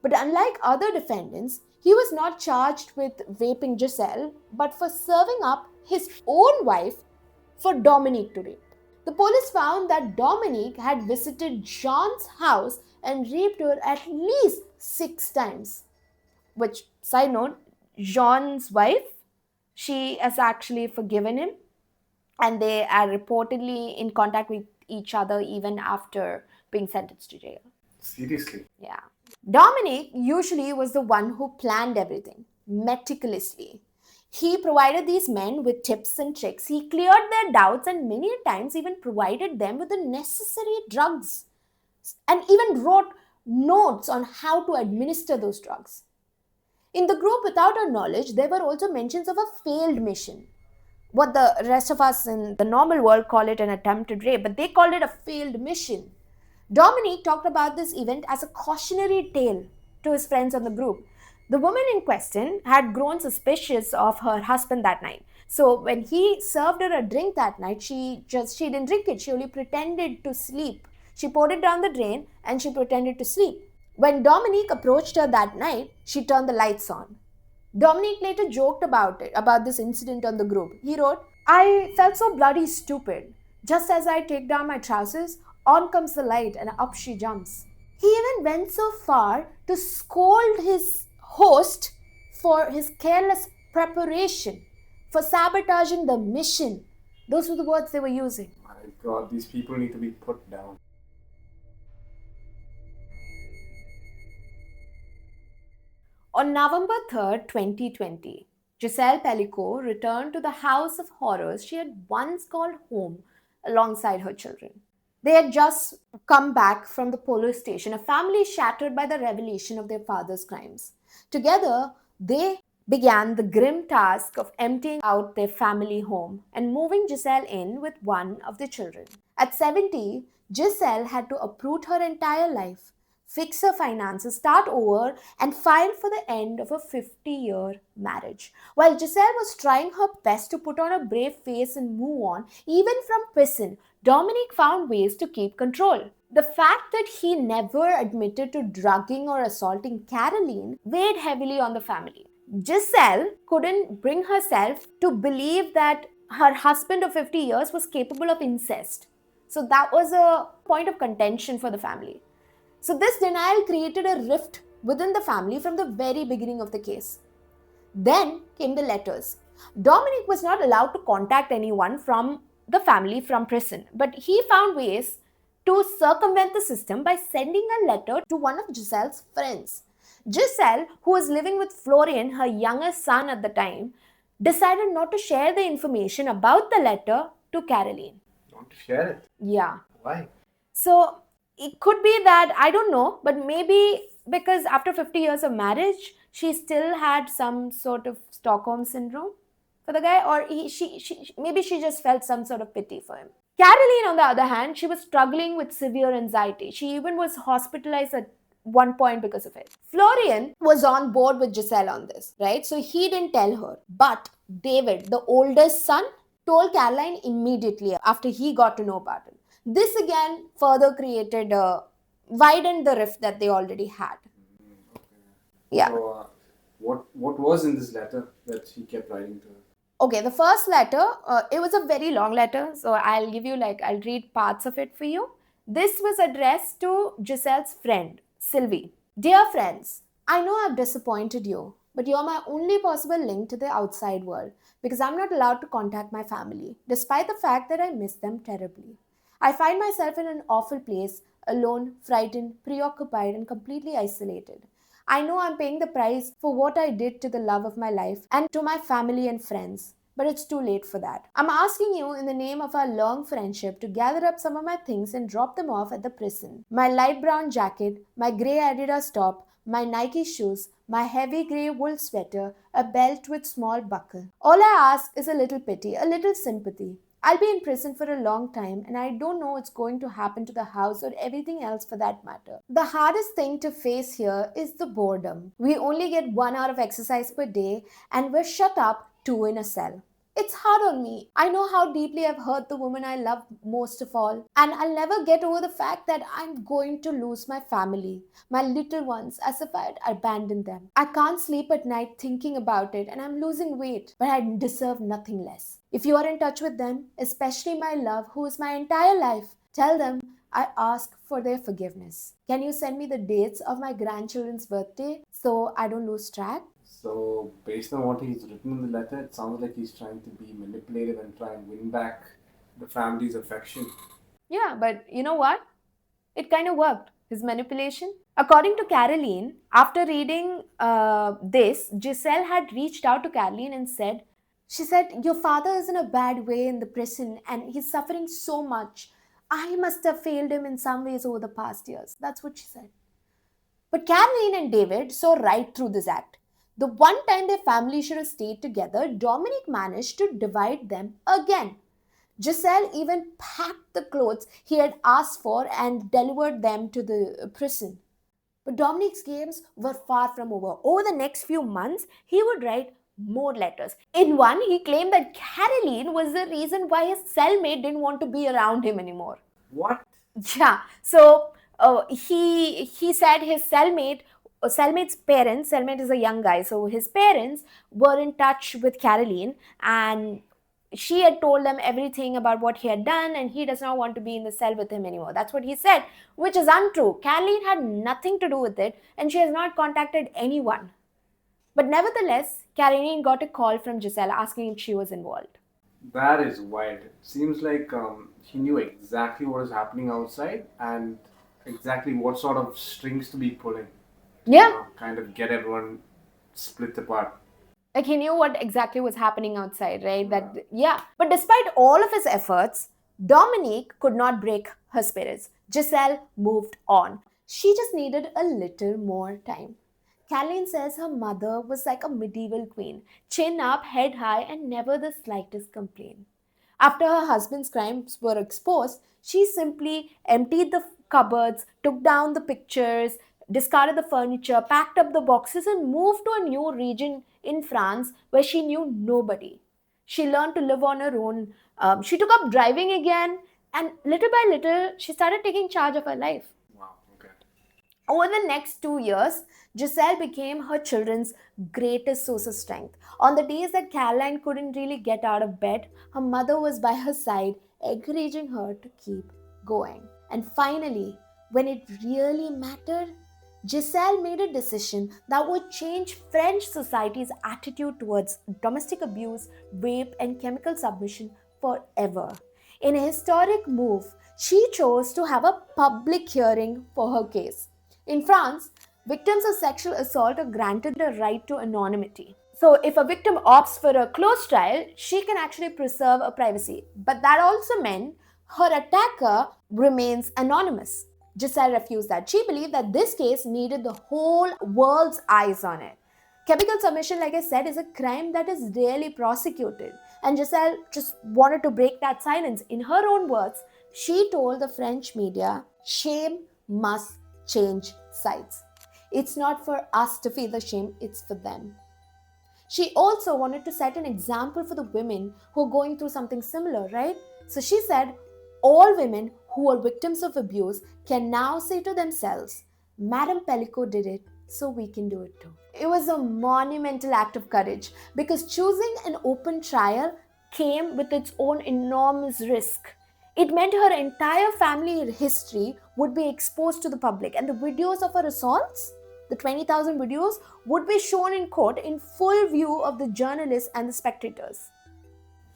But unlike other defendants, he was not charged with raping Gisele, but for serving up his own wife for Dominic to rape. The police found that Dominic had visited Jean's house and raped her at least 6 times. Which, side note, Jean's wife, she has actually forgiven him, and they are reportedly in contact with each other even after being sentenced to jail. Seriously? Yeah. Dominic usually was the one who planned everything meticulously. He provided these men with tips and tricks. He cleared their doubts and many times even provided them with the necessary drugs and even wrote notes on how to administer those drugs. In the group without our knowledge, there were also mentions of a failed mission. what the rest of us in the normal world call it an attempted rape, but they called it a failed mission. Dominique talked about this event as a cautionary tale to his friends on the group. The woman in question had grown suspicious of her husband that night. So when he served her a drink that night, she didn't drink it. She only pretended to sleep. She poured it down the drain and she pretended to sleep. When Dominique approached her that night, she turned the lights on. Dominique later joked about this incident on the group. He wrote, "I felt so bloody stupid. Just as I take down my trousers, on comes the light and up she jumps." He even went so far to scold his host for his careless preparation, for sabotaging the mission. Those were the words they were using. My God, these people need to be put down. On November 3rd, 2020, Gisele Pelicot returned to the house of horrors she had once called home alongside her children. They had just come back from the police station, a family shattered by the revelation of their father's crimes. Together, they began the grim task of emptying out their family home and moving Gisele in with one of the children. At 70, Gisele had to uproot her entire life, fix her finances, start over, and file for the end of a 50-year marriage. While Gisele was trying her best to put on a brave face and move on, even from prison, Dominique found ways to keep control. The fact that he never admitted to drugging or assaulting Caroline weighed heavily on the family. Gisele couldn't bring herself to believe that her husband of 50 years was capable of incest. So that was a point of contention for the family. So this denial created a rift within the family from the very beginning of the case. Then came the letters. Dominique was not allowed to contact anyone from the family from prison, but he found ways to circumvent the system by sending a letter to one of Gisele's friends. Gisele, who was living with Florian, her youngest son at the time, decided not to share the information about the letter to Caroline. Not to share it? Yeah. Why? So it could be that, I don't know, but maybe because after 50 years of marriage, she still had some sort of Stockholm syndrome for the guy, or maybe she just felt some sort of pity for him. Caroline, on the other hand, she was struggling with severe anxiety. She even was hospitalized at one point because of it. Florian was on board with Gisele on this, right? So he didn't tell her. But David, the oldest son, told Caroline immediately after he got to know about it. This again further widened the rift that they already had. Okay. Yeah. So, what was in this letter that he kept writing to her? Okay, the first letter, it was a very long letter, so I'll read parts of it for you. This was addressed to Gisele's friend, Sylvie. Dear friends, I know I've disappointed you, but you're my only possible link to the outside world because I'm not allowed to contact my family, despite the fact that I miss them terribly. I find myself in an awful place, alone, frightened, preoccupied, and completely isolated. I know I'm paying the price for what I did to the love of my life and to my family and friends, but it's too late for that. I'm asking you in the name of our long friendship to gather up some of my things and drop them off at the prison. My light brown jacket, my grey Adidas top, my Nike shoes, my heavy grey wool sweater, a belt with small buckle. All I ask is a little pity, a little sympathy. I'll be in prison for a long time and I don't know what's going to happen to the house or everything else for that matter. The hardest thing to face here is the boredom. We only get 1 hour of exercise per day and we're shut up 2 in a cell. It's hard on me. I know how deeply I've hurt the woman I love most of all. And I'll never get over the fact that I'm going to lose my family, my little ones, as if I'd abandoned them. I can't sleep at night thinking about it and I'm losing weight, but I deserve nothing less. If you are in touch with them, especially my love, who is my entire life, tell them I ask for their forgiveness. Can you send me the dates of my grandchildren's birthday so I don't lose track? So, based on what he's written in the letter, it sounds like he's trying to be manipulative and try and win back the family's affection. Yeah, but you know what? It kind of worked, his manipulation. According to Caroline, after reading this, Gisele had reached out to Caroline and said, your father is in a bad way in the prison and he's suffering so much. I must have failed him in some ways over the past years. That's what she said. But Caroline and David saw right through this act. The one time their family should have stayed together, Dominic managed to divide them again. Giselle even packed the clothes he had asked for and delivered them to the prison. But Dominic's games were far from over. Over the next few months, he would write more letters. In one, he claimed that Caroline was the reason why his cellmate didn't want to be around him anymore. What? Yeah. So he said his cellmate's parents, cellmate is a young guy, so his parents were in touch with Caroline, and she had told them everything about what he had done, and he does not want to be in the cell with him anymore. That's what he said, which is untrue. Caroline had nothing to do with it, and she has not contacted anyone. But nevertheless, Caroline got a call from Giselle asking if she was involved. That is wild. It seems like he knew exactly what was happening outside and exactly what sort of strings to be pulling. Yeah. Kind of get everyone split apart. Like he knew what exactly was happening outside, right? But despite all of his efforts, Dominique could not break her spirits. Giselle moved on. She just needed a little more time. Caroline says her mother was like a medieval queen, chin up, head high, and never the slightest complaint. After her husband's crimes were exposed, she simply emptied the cupboards, took down the pictures, discarded the furniture, packed up the boxes, and moved to a new region in France where she knew nobody. She learned to live on her own. She took up driving again, and little by little, she started taking charge of her life. Wow, okay. Over the next 2 years, Giselle became her children's greatest source of strength. On the days that Caroline couldn't really get out of bed, her mother was by her side, encouraging her to keep going. And finally, when it really mattered, Giselle made a decision that would change French society's attitude towards domestic abuse, rape, and chemical submission forever. In a historic move, she chose to have a public hearing for her case. In France, victims of sexual assault are granted a right to anonymity. So, if a victim opts for a closed trial, she can actually preserve her privacy. But that also meant her attacker remains anonymous. Giselle refused that. She believed that this case needed the whole world's eyes on it. Chemical submission, like I said, is a crime that is rarely prosecuted. And Giselle just wanted to break that silence. In her own words, she told the French media, shame must change sides. It's not for us to feel the shame, it's for them. She also wanted to set an example for the women who are going through something similar, right? So she said, all women who are victims of abuse can now say to themselves, Madame Pelicot did it, so we can do it too. It was a monumental act of courage because choosing an open trial came with its own enormous risk. It meant her entire family history would be exposed to the public, and the videos of her assaults, the 20,000 videos, would be shown in court in full view of the journalists and the spectators.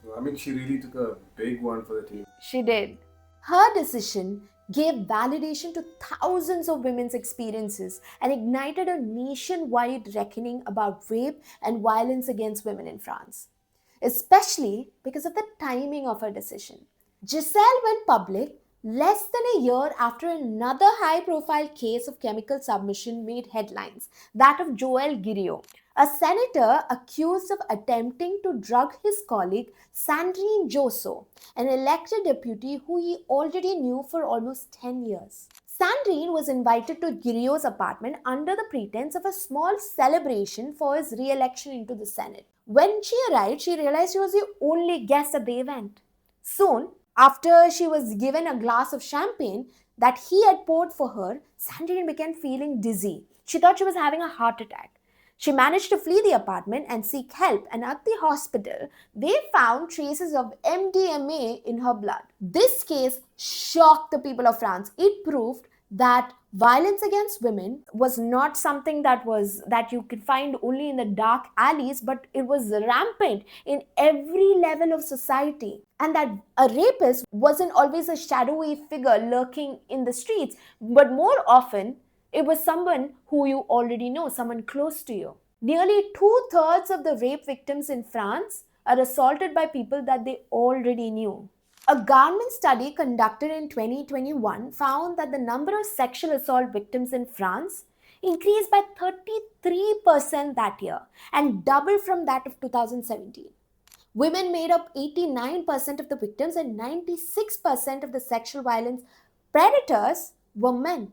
So, I mean, she really took a big one for the team. She did. Her decision gave validation to thousands of women's experiences and ignited a nationwide reckoning about rape and violence against women in France, especially because of the timing of her decision. Giselle went public less than a year after another high-profile case of chemical submission made headlines, that of Joël Guiriot, a senator accused of attempting to drug his colleague Sandrine Josso, an elected deputy who he already knew for almost 10 years. Sandrine was invited to Guiriot's apartment under the pretense of a small celebration for his re-election into the Senate. When she arrived, she realized she was the only guest at the event. Soon, after she was given a glass of champagne that he had poured for her, Sandrine began feeling dizzy. She thought she was having a heart attack. She managed to flee the apartment and seek help, and at the hospital, they found traces of MDMA in her blood. This case shocked the people of France. It proved that violence against women was not something that you could find only in the dark alleys, but it was rampant in every level of society. And that a rapist wasn't always a shadowy figure lurking in the streets, but more often it was someone who you already know, someone close to you. Nearly 2/3 of the rape victims in France are assaulted by people that they already knew. A government study conducted in 2021 found that the number of sexual assault victims in France increased by 33% that year and doubled from that of 2017. Women made up 89% of the victims and 96% of the sexual violence predators were men.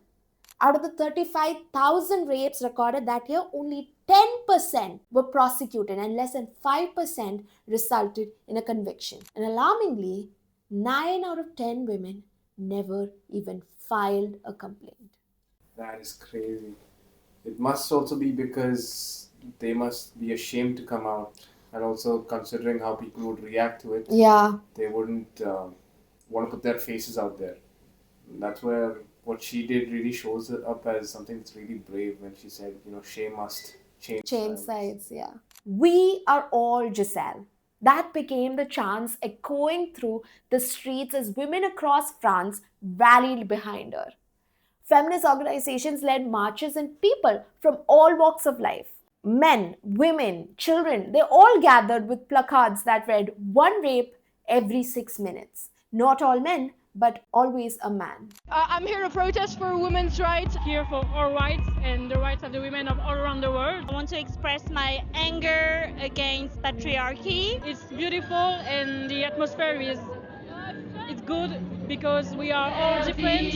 Out of the 35,000 rapes recorded that year, only 10% were prosecuted and less than 5% resulted in a conviction. And alarmingly, 9 out of 10 women never even filed a complaint. That is crazy. It must also be because they must be ashamed to come out, and also considering how people would react to it, Yeah. they wouldn't want to put their faces out there. That's where what she did really shows it up as something that's really brave when she said, shame must change sides, yeah. We are all Gisele. That became the chants echoing through the streets as women across France rallied behind her. Feminist organizations led marches and people from all walks of life. Men, women, children, they all gathered with placards that read, "One rape every 6 minutes." Not all men, but always a man. I'm here to protest for women's rights, here for our rights and the rights of the women of all around the world. I want to express my anger against patriarchy. It's beautiful and the atmosphere is it's good because we are all different.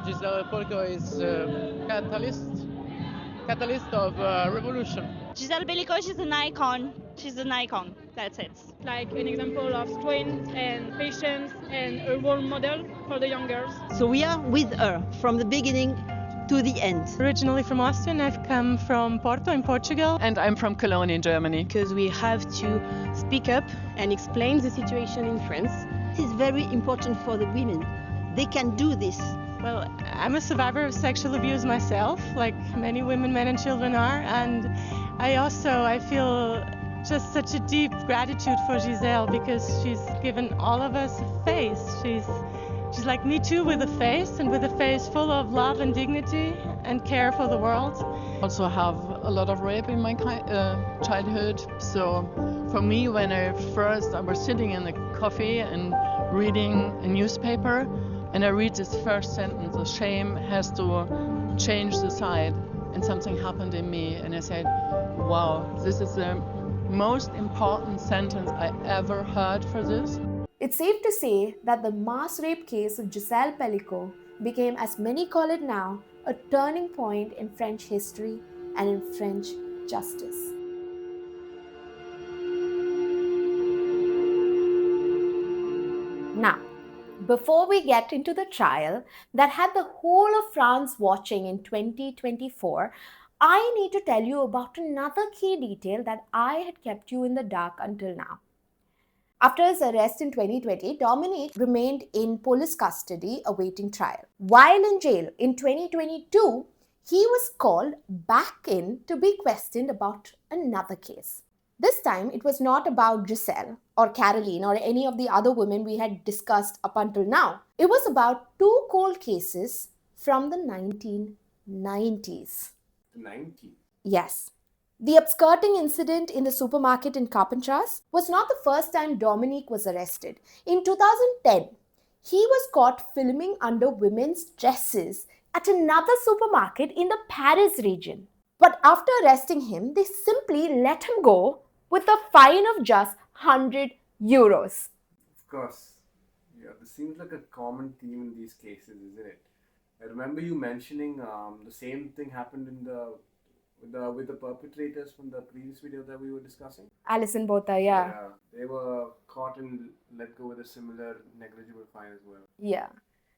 Gisele Pelicot is a catalyst of revolution. Gisele Pelicot is an icon. She's an icon. That's it. Like an example of strength and patience and a role model for the young girls. So we are with her from the beginning to the end. Originally from Austin, I've come from Porto in Portugal. And I'm from Cologne in Germany. Because we have to speak up and explain the situation in France. It is very important for the women. They can do this. Well, I'm a survivor of sexual abuse myself, like many women, men and children are. And I feel just such a deep gratitude for Gisele because she's given all of us a face. She's like me too, with a face, and with a face full of love and dignity and care for the world. Also have a lot of rape in my childhood. So for me, when I was sitting in a cafe and reading a newspaper, and I read this first sentence, the shame has to change the side, and something happened in me, and I said, wow, this is the most important sentence I ever heard for this. It's safe to say that the mass rape case of Gisele Pelicot became, as many call it now, a turning point in French history and in French justice. Now, before we get into the trial that had the whole of France watching in 2024, I need to tell you about another key detail that I had kept you in the dark until now. After his arrest in 2020, Dominique remained in police custody awaiting trial. While in jail in 2022, he was called back in to be questioned about another case. This time, it was not about Gisele or Caroline or any of the other women we had discussed up until now. It was about two cold cases from the 1990s. The 90s? Yes. The absconding incident in the supermarket in Carpentras was not the first time Dominique was arrested. In 2010, he was caught filming under women's dresses at another supermarket in the Paris region. But after arresting him, they simply let him go with a fine of just 100 euros. Of course. Yeah, this seems like a common theme in these cases, isn't it? I remember you mentioning the same thing happened with the perpetrators from the previous video that we were discussing. Alison Botha, yeah. Yeah, they were caught and let go with a similar negligible fine as well. Yeah.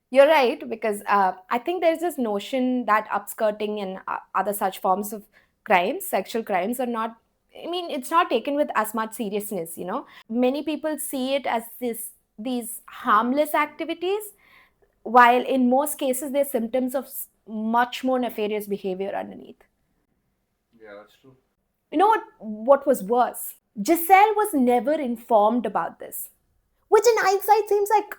You're right, because I think there's this notion that upskirting and other such forms of crimes, sexual crimes, are not, it's not taken with as much seriousness, Many people see it as these harmless activities, while in most cases they're symptoms of much more nefarious behavior underneath. Yeah, that's true. You know what was worse? Gisele was never informed about this, which in hindsight seems like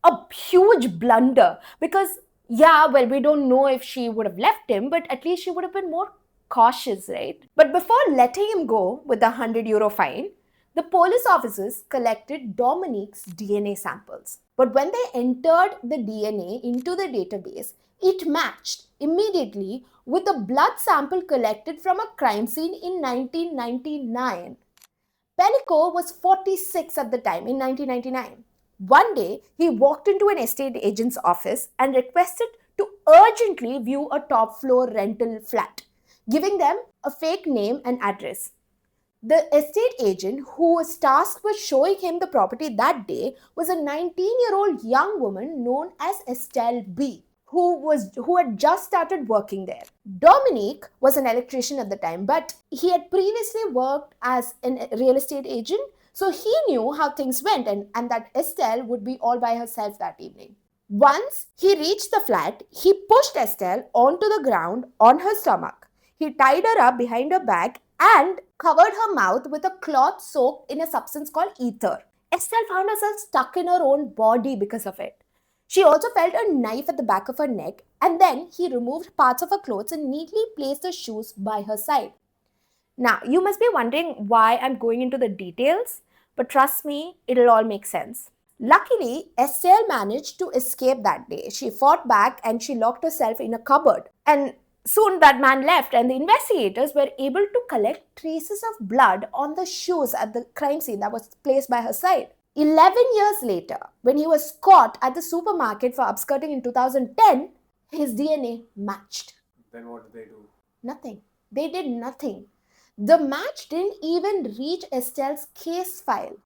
a huge blunder because, we don't know if she would have left him, but at least she would have been more cautious, right? But before letting him go with the 100 euro fine, The police officers collected Dominique's DNA samples. But when they entered the DNA into the database, it matched immediately with a blood sample collected from a crime scene in 1999. Pelicot was 46 at the time in 1999. One day, he walked into an estate agent's office and requested to urgently view a top floor rental flat, giving them a fake name and address. The estate agent who was tasked with showing him the property that day was a 19-year-old young woman known as Estelle B, who had just started working there. Dominique was an electrician at the time, but he had previously worked as a real estate agent, so he knew how things went and that Estelle would be all by herself that evening. Once he reached the flat, he pushed Estelle onto the ground on her stomach. He tied her up behind her back and covered her mouth with a cloth soaked in a substance called ether. Estelle found herself stuck in her own body because of it. She also felt a knife at the back of her neck, and then he removed parts of her clothes and neatly placed her shoes by her side. Now, you must be wondering why I'm going into the details, but trust me, it'll all make sense. Luckily, Estelle managed to escape that day. She fought back and she locked herself in a cupboard. And soon that man left, and the investigators were able to collect traces of blood on the shoes at the crime scene that was placed by her side. 11 years later, when he was caught at the supermarket for upskirting in 2010, his DNA matched. Then what did they do? Nothing. They did nothing. The match didn't even reach Estelle's case file.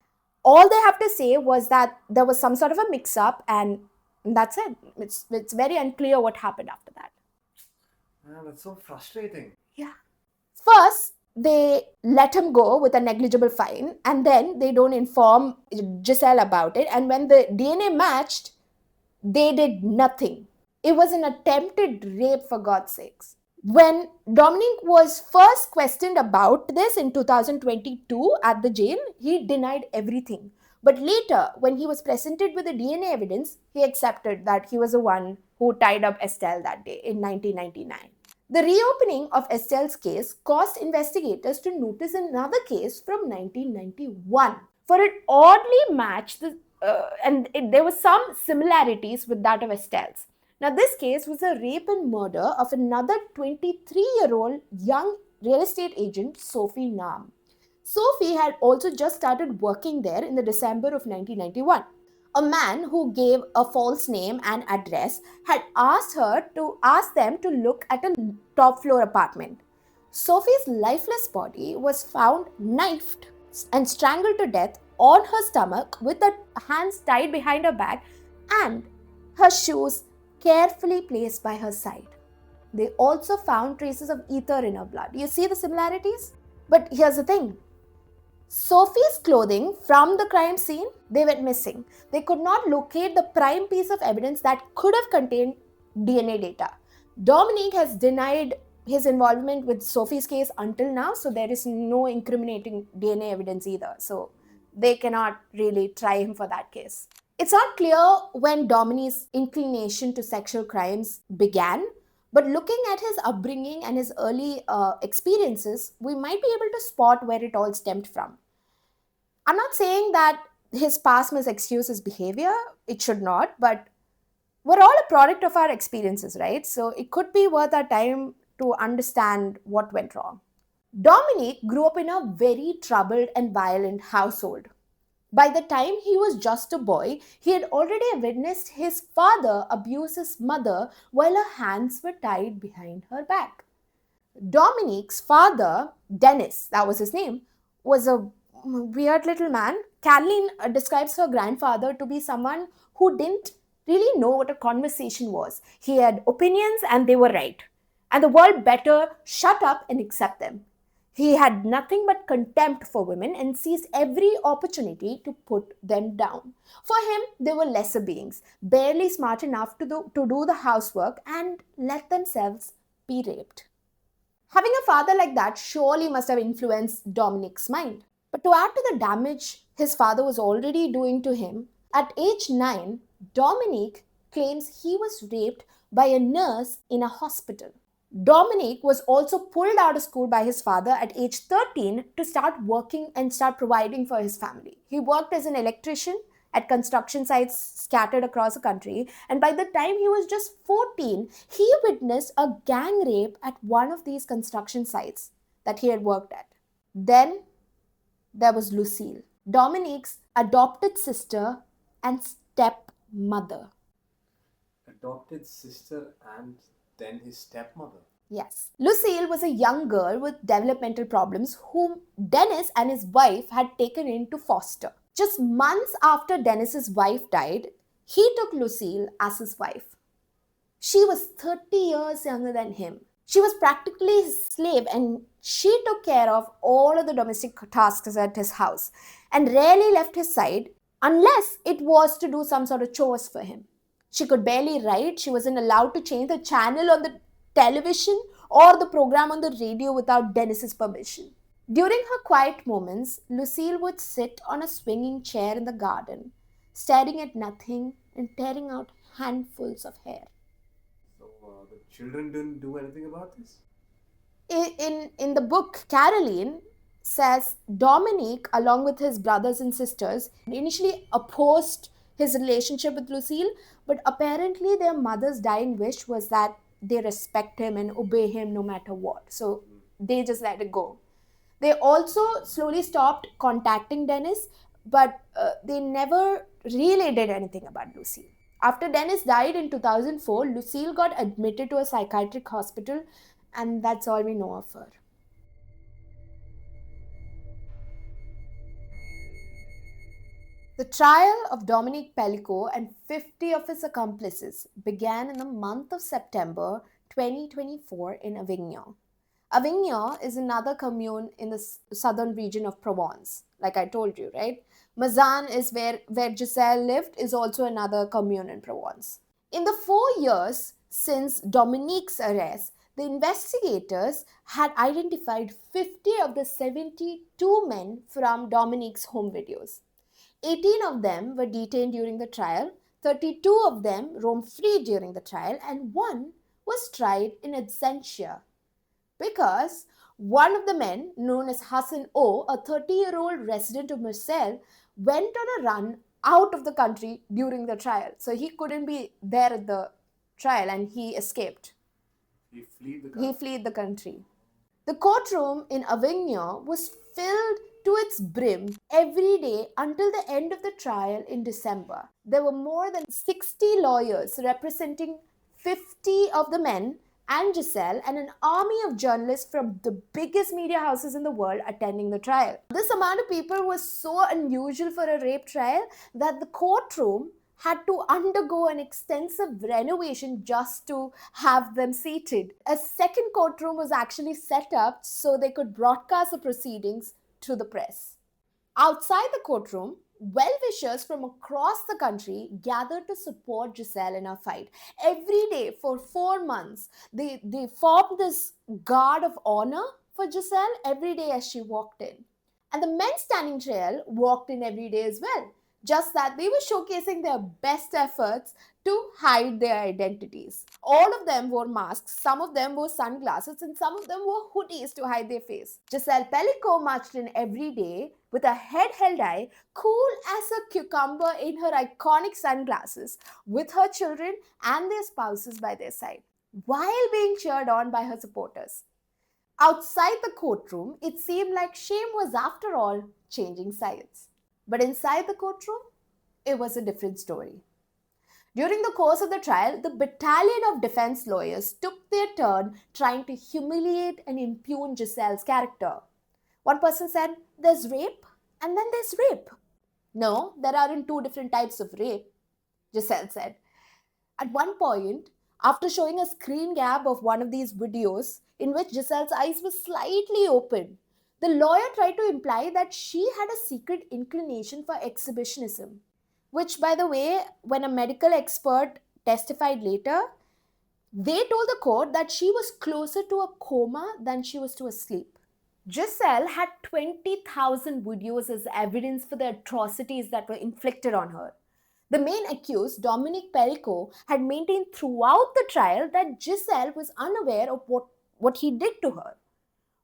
All they have to say was that there was some sort of a mix-up, and that's it. It's very unclear what happened after that. Man, that's so frustrating. Yeah. First, they let him go with a negligible fine, and then they don't inform Gisele about it. And when the DNA matched, they did nothing. It was an attempted rape, for God's sakes. When Dominique was first questioned about this in 2022 at the jail, he denied everything. But later, when he was presented with the DNA evidence, he accepted that he was the one who tied up Estelle that day in 1999. The reopening of Estelle's case caused investigators to notice another case from 1991, for it oddly matched there were some similarities with that of Estelle's. Now, this case was a rape and murder of another 23-year-old young real estate agent, Sophie Nam. Sophie had also just started working there in the December of 1991. A man who gave a false name and address had asked them to look at a top floor apartment. Sophie's lifeless body was found knifed and strangled to death on her stomach with her hands tied behind her back and her shoes carefully placed by her side. They also found traces of ether in her blood. You see the similarities? But here's the thing. Sophie's clothing from the crime scene, they went missing. They could not locate the prime piece of evidence that could have contained DNA data. Dominique has denied his involvement with Sophie's case until now, so there is no incriminating DNA evidence either. So they cannot really try him for that case. It's not clear when Dominique's inclination to sexual crimes began, but looking at his upbringing and his early experiences, we might be able to spot where it all stemmed from. I'm not saying that his past must excuse his behavior. It should not, but we're all a product of our experiences, right? So it could be worth our time to understand what went wrong. Dominique grew up in a very troubled and violent household. By the time he was just a boy, he had already witnessed his father abuse his mother while her hands were tied behind her back. Dominique's father, Dennis, that was his name, was a weird little man. Caroline describes her grandfather to be someone who didn't really know what a conversation was. He had opinions and they were right. And the world better shut up and accept them. He had nothing but contempt for women and seized every opportunity to put them down. For him, they were lesser beings, barely smart enough to do the housework and let themselves be raped. Having a father like that surely must have influenced Dominique's mind. But to add to the damage his father was already doing to him, at age 9, Dominique claims he was raped by a nurse in a hospital. Dominic was also pulled out of school by his father at age 13 to start working and start providing for his family. He worked as an electrician at construction sites scattered across the country, and by the time he was just 14, he witnessed a gang rape at one of these construction sites that he had worked at. Then there was Lucille, Dominic's adopted sister and stepmother. Adopted sister and then his stepmother. Yes. Lucille was a young girl with developmental problems whom Dennis and his wife had taken in to foster. Just months after Dennis's wife died, he took Lucille as his wife. She was 30 years younger than him. She was practically his slave, and she took care of all of the domestic tasks at his house and rarely left his side unless it was to do some sort of chores for him. She could barely write. She wasn't allowed to change the channel on the television or the program on the radio without Dennis's permission. During her quiet moments, Lucille would sit on a swinging chair in the garden, staring at nothing and tearing out handfuls of hair. So the children didn't do anything about this? In the book, Caroline says Dominic, along with his brothers and sisters, initially opposed his relationship with Lucille, but apparently their mother's dying wish was that they respect him and obey him no matter what. So they just let it go. They also slowly stopped contacting Dennis, but they never really did anything about Lucille. After Dennis died in 2004, Lucille got admitted to a psychiatric hospital, and that's all we know of her. The trial of Dominic Pelicot and 50 of his accomplices began in the month of September 2024 in Avignon. Avignon is another commune in the southern region of Provence, like I told you, right? Mazan is where Gisele lived, is also another commune in Provence. In the 4 years since Dominique's arrest, the investigators had identified 50 of the 72 men from Dominique's home videos. 18 of them were detained during the trial, 32 of them roamed free during the trial, and one was tried in absentia because one of the men, known as Hassan O, a 30-year-old resident of Marseille, went on a run out of the country during the trial. So he couldn't be there at the trial and he escaped. He fled the country. The courtroom in Avignon was filled to its brim every day until the end of the trial in December. There were more than 60 lawyers representing 50 of the men and Gisele, and an army of journalists from the biggest media houses in the world attending the trial. This amount of people was so unusual for a rape trial that the courtroom had to undergo an extensive renovation just to have them seated. A second courtroom was actually set up so they could broadcast the proceedings to the press. Outside the courtroom, well-wishers from across the country gathered to support Gisele in her fight. Every day for 4 months, they formed this guard of honor for Gisele every day as she walked in. And the men standing trial walked in every day as well. Just that they were showcasing their best efforts to hide their identities. All of them wore masks, some of them wore sunglasses, and some of them wore hoodies to hide their face. Gisele Pelicot marched in every day with her head held high, cool as a cucumber in her iconic sunglasses, with her children and their spouses by their side, while being cheered on by her supporters. Outside the courtroom, it seemed like shame was, after all, changing sides. But inside the courtroom, it was a different story. During the course of the trial, the battalion of defense lawyers took their turn trying to humiliate and impugn Gisele's character. One person said, "There's rape, and then there's rape." "No, there aren't two different types of rape," Gisele said. At one point, after showing a screen grab of one of these videos in which Gisele's eyes were slightly open, the lawyer tried to imply that she had a secret inclination for exhibitionism, which, by the way, when a medical expert testified later, they told the court that she was closer to a coma than she was to a sleep. Gisele had 20,000 videos as evidence for the atrocities that were inflicted on her. The main accused, Dominique Pelicot, had maintained throughout the trial that Gisele was unaware of what he did to her.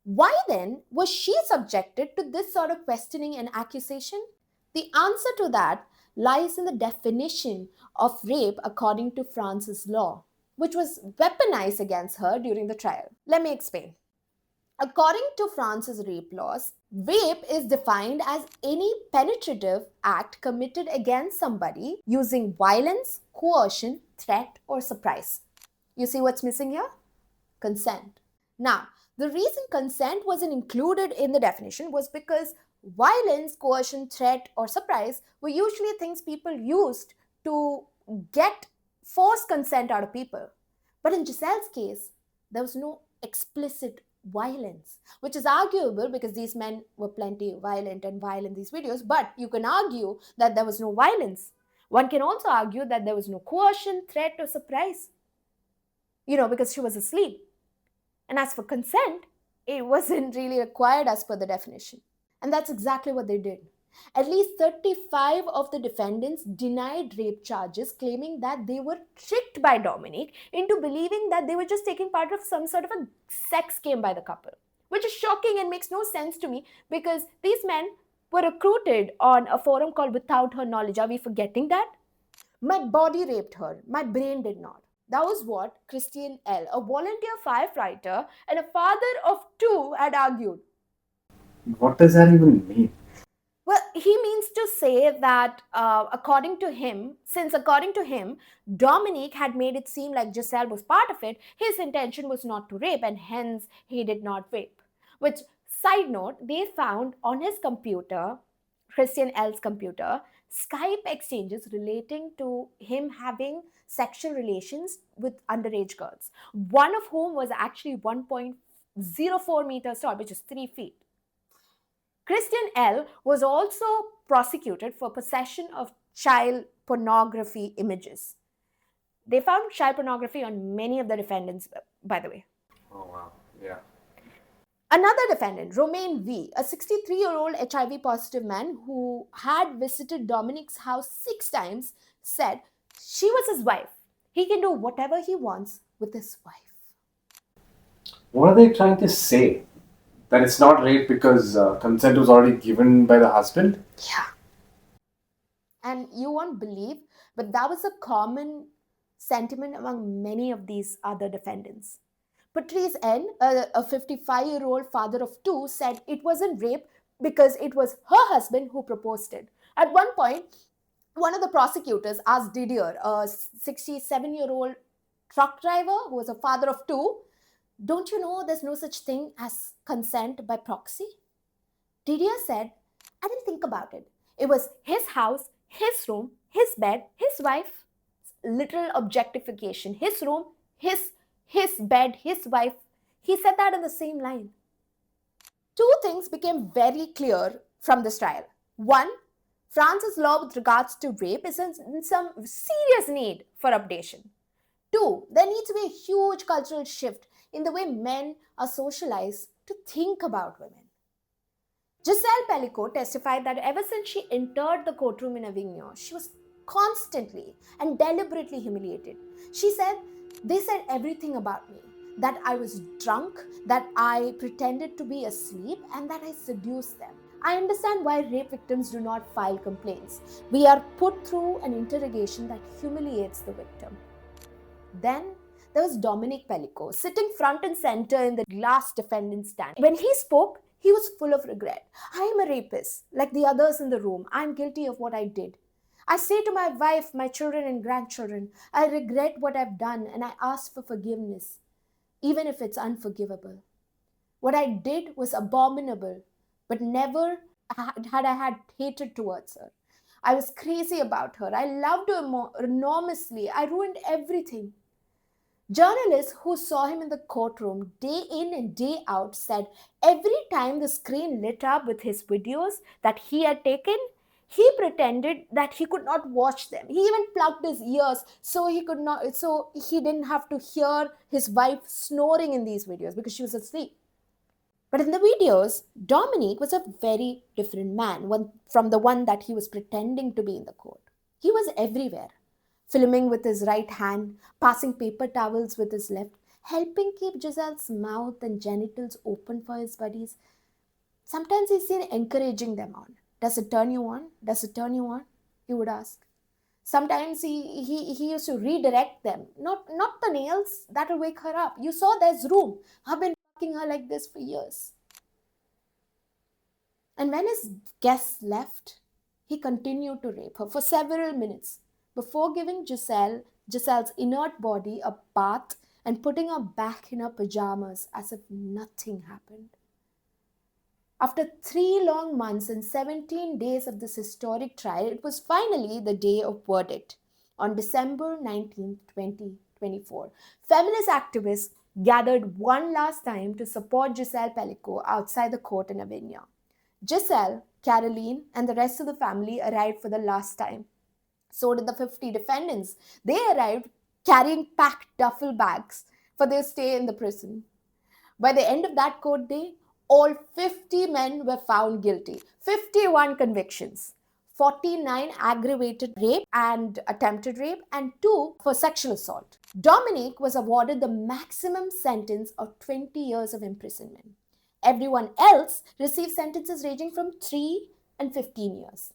Why then was she subjected to this sort of questioning and accusation? The answer to that lies in the definition of rape according to France's law, which was weaponized against her during the trial. Let me explain. According to France's rape laws, rape is defined as any penetrative act committed against somebody using violence, coercion, threat, or surprise. You see what's missing here? Consent. Now, the reason consent wasn't included in the definition was because violence, coercion, threat, or surprise were usually things people used to get forced consent out of people. But in Gisele's case, there was no explicit violence, which is arguable because these men were plenty violent and vile in these videos, but you can argue that there was no violence. One can also argue that there was no coercion, threat, or surprise, because she was asleep. And as for consent, it wasn't really required as per the definition. And that's exactly what they did. At least 35 of the defendants denied rape charges, claiming that they were tricked by Dominique into believing that they were just taking part of some sort of a sex game by the couple, which is shocking and makes no sense to me because these men were recruited on a forum called Without Her Knowledge. Are we forgetting that? My body raped her, my brain did not. That was what Christian L., a volunteer firefighter and a father of two, had argued. What does that even mean? Well, he means to say that according to him, Dominique had made it seem like Gisele was part of it, his intention was not to rape and hence he did not rape. Which, side note, they found on his computer, Christian L's computer, Skype exchanges relating to him having sexual relations with underage girls, one of whom was actually 1.04 meters tall, which is 3 feet. Christian L. was also prosecuted for possession of child pornography images. They found child pornography on many of the defendants, by the way. Oh, wow. Yeah. Another defendant, Romain V., a 63-year-old HIV positive man who had visited Dominique's house 6 times, said she was his wife. He can do whatever he wants with his wife. What are they trying to say? That it's not rape because consent was already given by the husband? Yeah. And you won't believe, but that was a common sentiment among many of these other defendants. Patrice N., a 55-year-old father of 2, said it wasn't rape because it was her husband who proposed it. At one point, one of the prosecutors asked Didier, a 67-year-old truck driver who was a father of 2, don't you know there's no such thing as consent by proxy? Didier said, I didn't think about it. It was his house, his room, his bed, his wife. Literal objectification. His room, his bed, his wife. He said that in the same line. 2 things became very clear from this trial. 1, France's law with regards to rape is in some serious need for updation. 2, there needs to be a huge cultural shift in the way men are socialized to think about women. Gisele Pelicot testified that ever since she entered the courtroom in Avignon, she was constantly and deliberately humiliated. She said, they said everything about me, that I was drunk, that I pretended to be asleep, and that I seduced them. I understand why rape victims do not file complaints. We are put through an interrogation that humiliates the victim. Then there was Dominique Pelicot, sitting front and center in the last defendant's stand. When he spoke, he was full of regret. I am a rapist, like the others in the room. I am guilty of what I did. I say to my wife, my children and grandchildren, I regret what I've done and I ask for forgiveness, even if it's unforgivable. What I did was abominable, but never had I had hatred towards her. I was crazy about her. I loved her enormously. I ruined everything. Journalists who saw him in the courtroom day in and day out said every time the screen lit up with his videos that he had taken, he pretended that he could not watch them. He even plugged his ears so he didn't have to hear his wife snoring in these videos because she was asleep. But in the videos, Dominique was a very different man from the one that he was pretending to be in the court. He was everywhere, filming with his right hand, passing paper towels with his left, helping keep Giselle's mouth and genitals open for his buddies. Sometimes he's seen encouraging them on. Does it turn you on? Does it turn you on? He would ask. Sometimes he used to redirect them. Not the nails, that'll wake her up. You saw there's room. I've been fucking her like this for years. And when his guests left, he continued to rape her for several minutes before giving Giselle's inert body a bath and putting her back in her pajamas as if nothing happened. After 3 long months and 17 days of this historic trial, it was finally the day of verdict. On December 19th, 2024, feminist activists gathered one last time to support Gisele Pelicot outside the court in Avignon. Gisele, Caroline, and the rest of the family arrived for the last time. So did the 50 defendants. They arrived carrying packed duffel bags for their stay in the prison. By the end of that court day, all 50 men were found guilty. 51 convictions. 49 aggravated rape and attempted rape, and 2 for sexual assault. Dominique was awarded the maximum sentence of 20 years of imprisonment. Everyone else received sentences ranging from 3 and 15 years.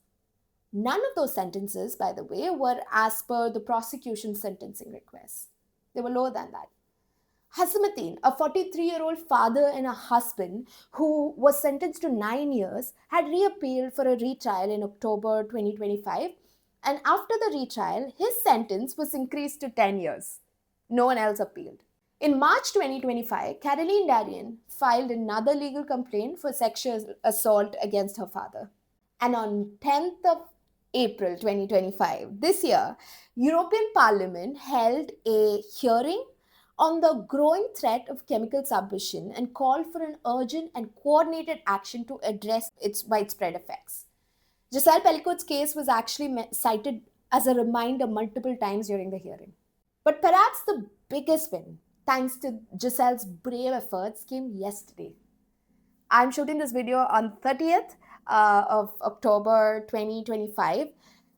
None of those sentences, by the way, were as per the prosecution's sentencing requests. They were lower than that. Hassamuddin, a 43-year-old father and a husband who was sentenced to 9 years, had reappealed for a retrial in October 2025. And after the retrial, his sentence was increased to 10 years. No one else appealed. In March 2025, Caroline Darien filed another legal complaint for sexual assault against her father. And on 10th of April 2025, this year, European Parliament held a hearing on the growing threat of chemical submission and called for an urgent and coordinated action to address its widespread effects. Gisele Pelicot's case was actually cited as a reminder multiple times during the hearing. But perhaps the biggest win, thanks to Giselle's brave efforts, came yesterday. I'm shooting this video on 30th of October 2025.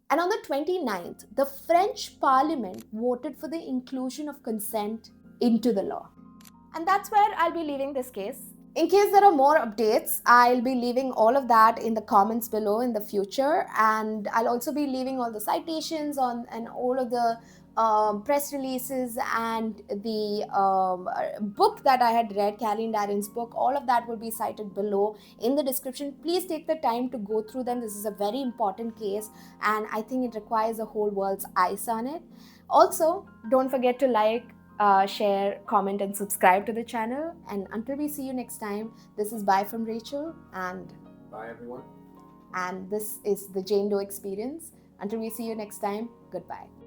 And on the 29th, the French Parliament voted for the inclusion of consent into the law. And that's where I'll be leaving this case. In case there are more updates, I'll be leaving all of that in the comments below in the future. And I'll also be leaving all the citations on and all of the press releases and the book that I had read, Caroline Darien's book. All of that will be cited below in the description. Please take the time to go through them. This is a very important case and I think it requires the whole world's eyes on it. Also, don't forget to like, share, comment and subscribe to the channel. And until we see you next time, this is bye from Rachel and bye everyone. And this is the Jane Doe Experience. Until we see you next time, goodbye.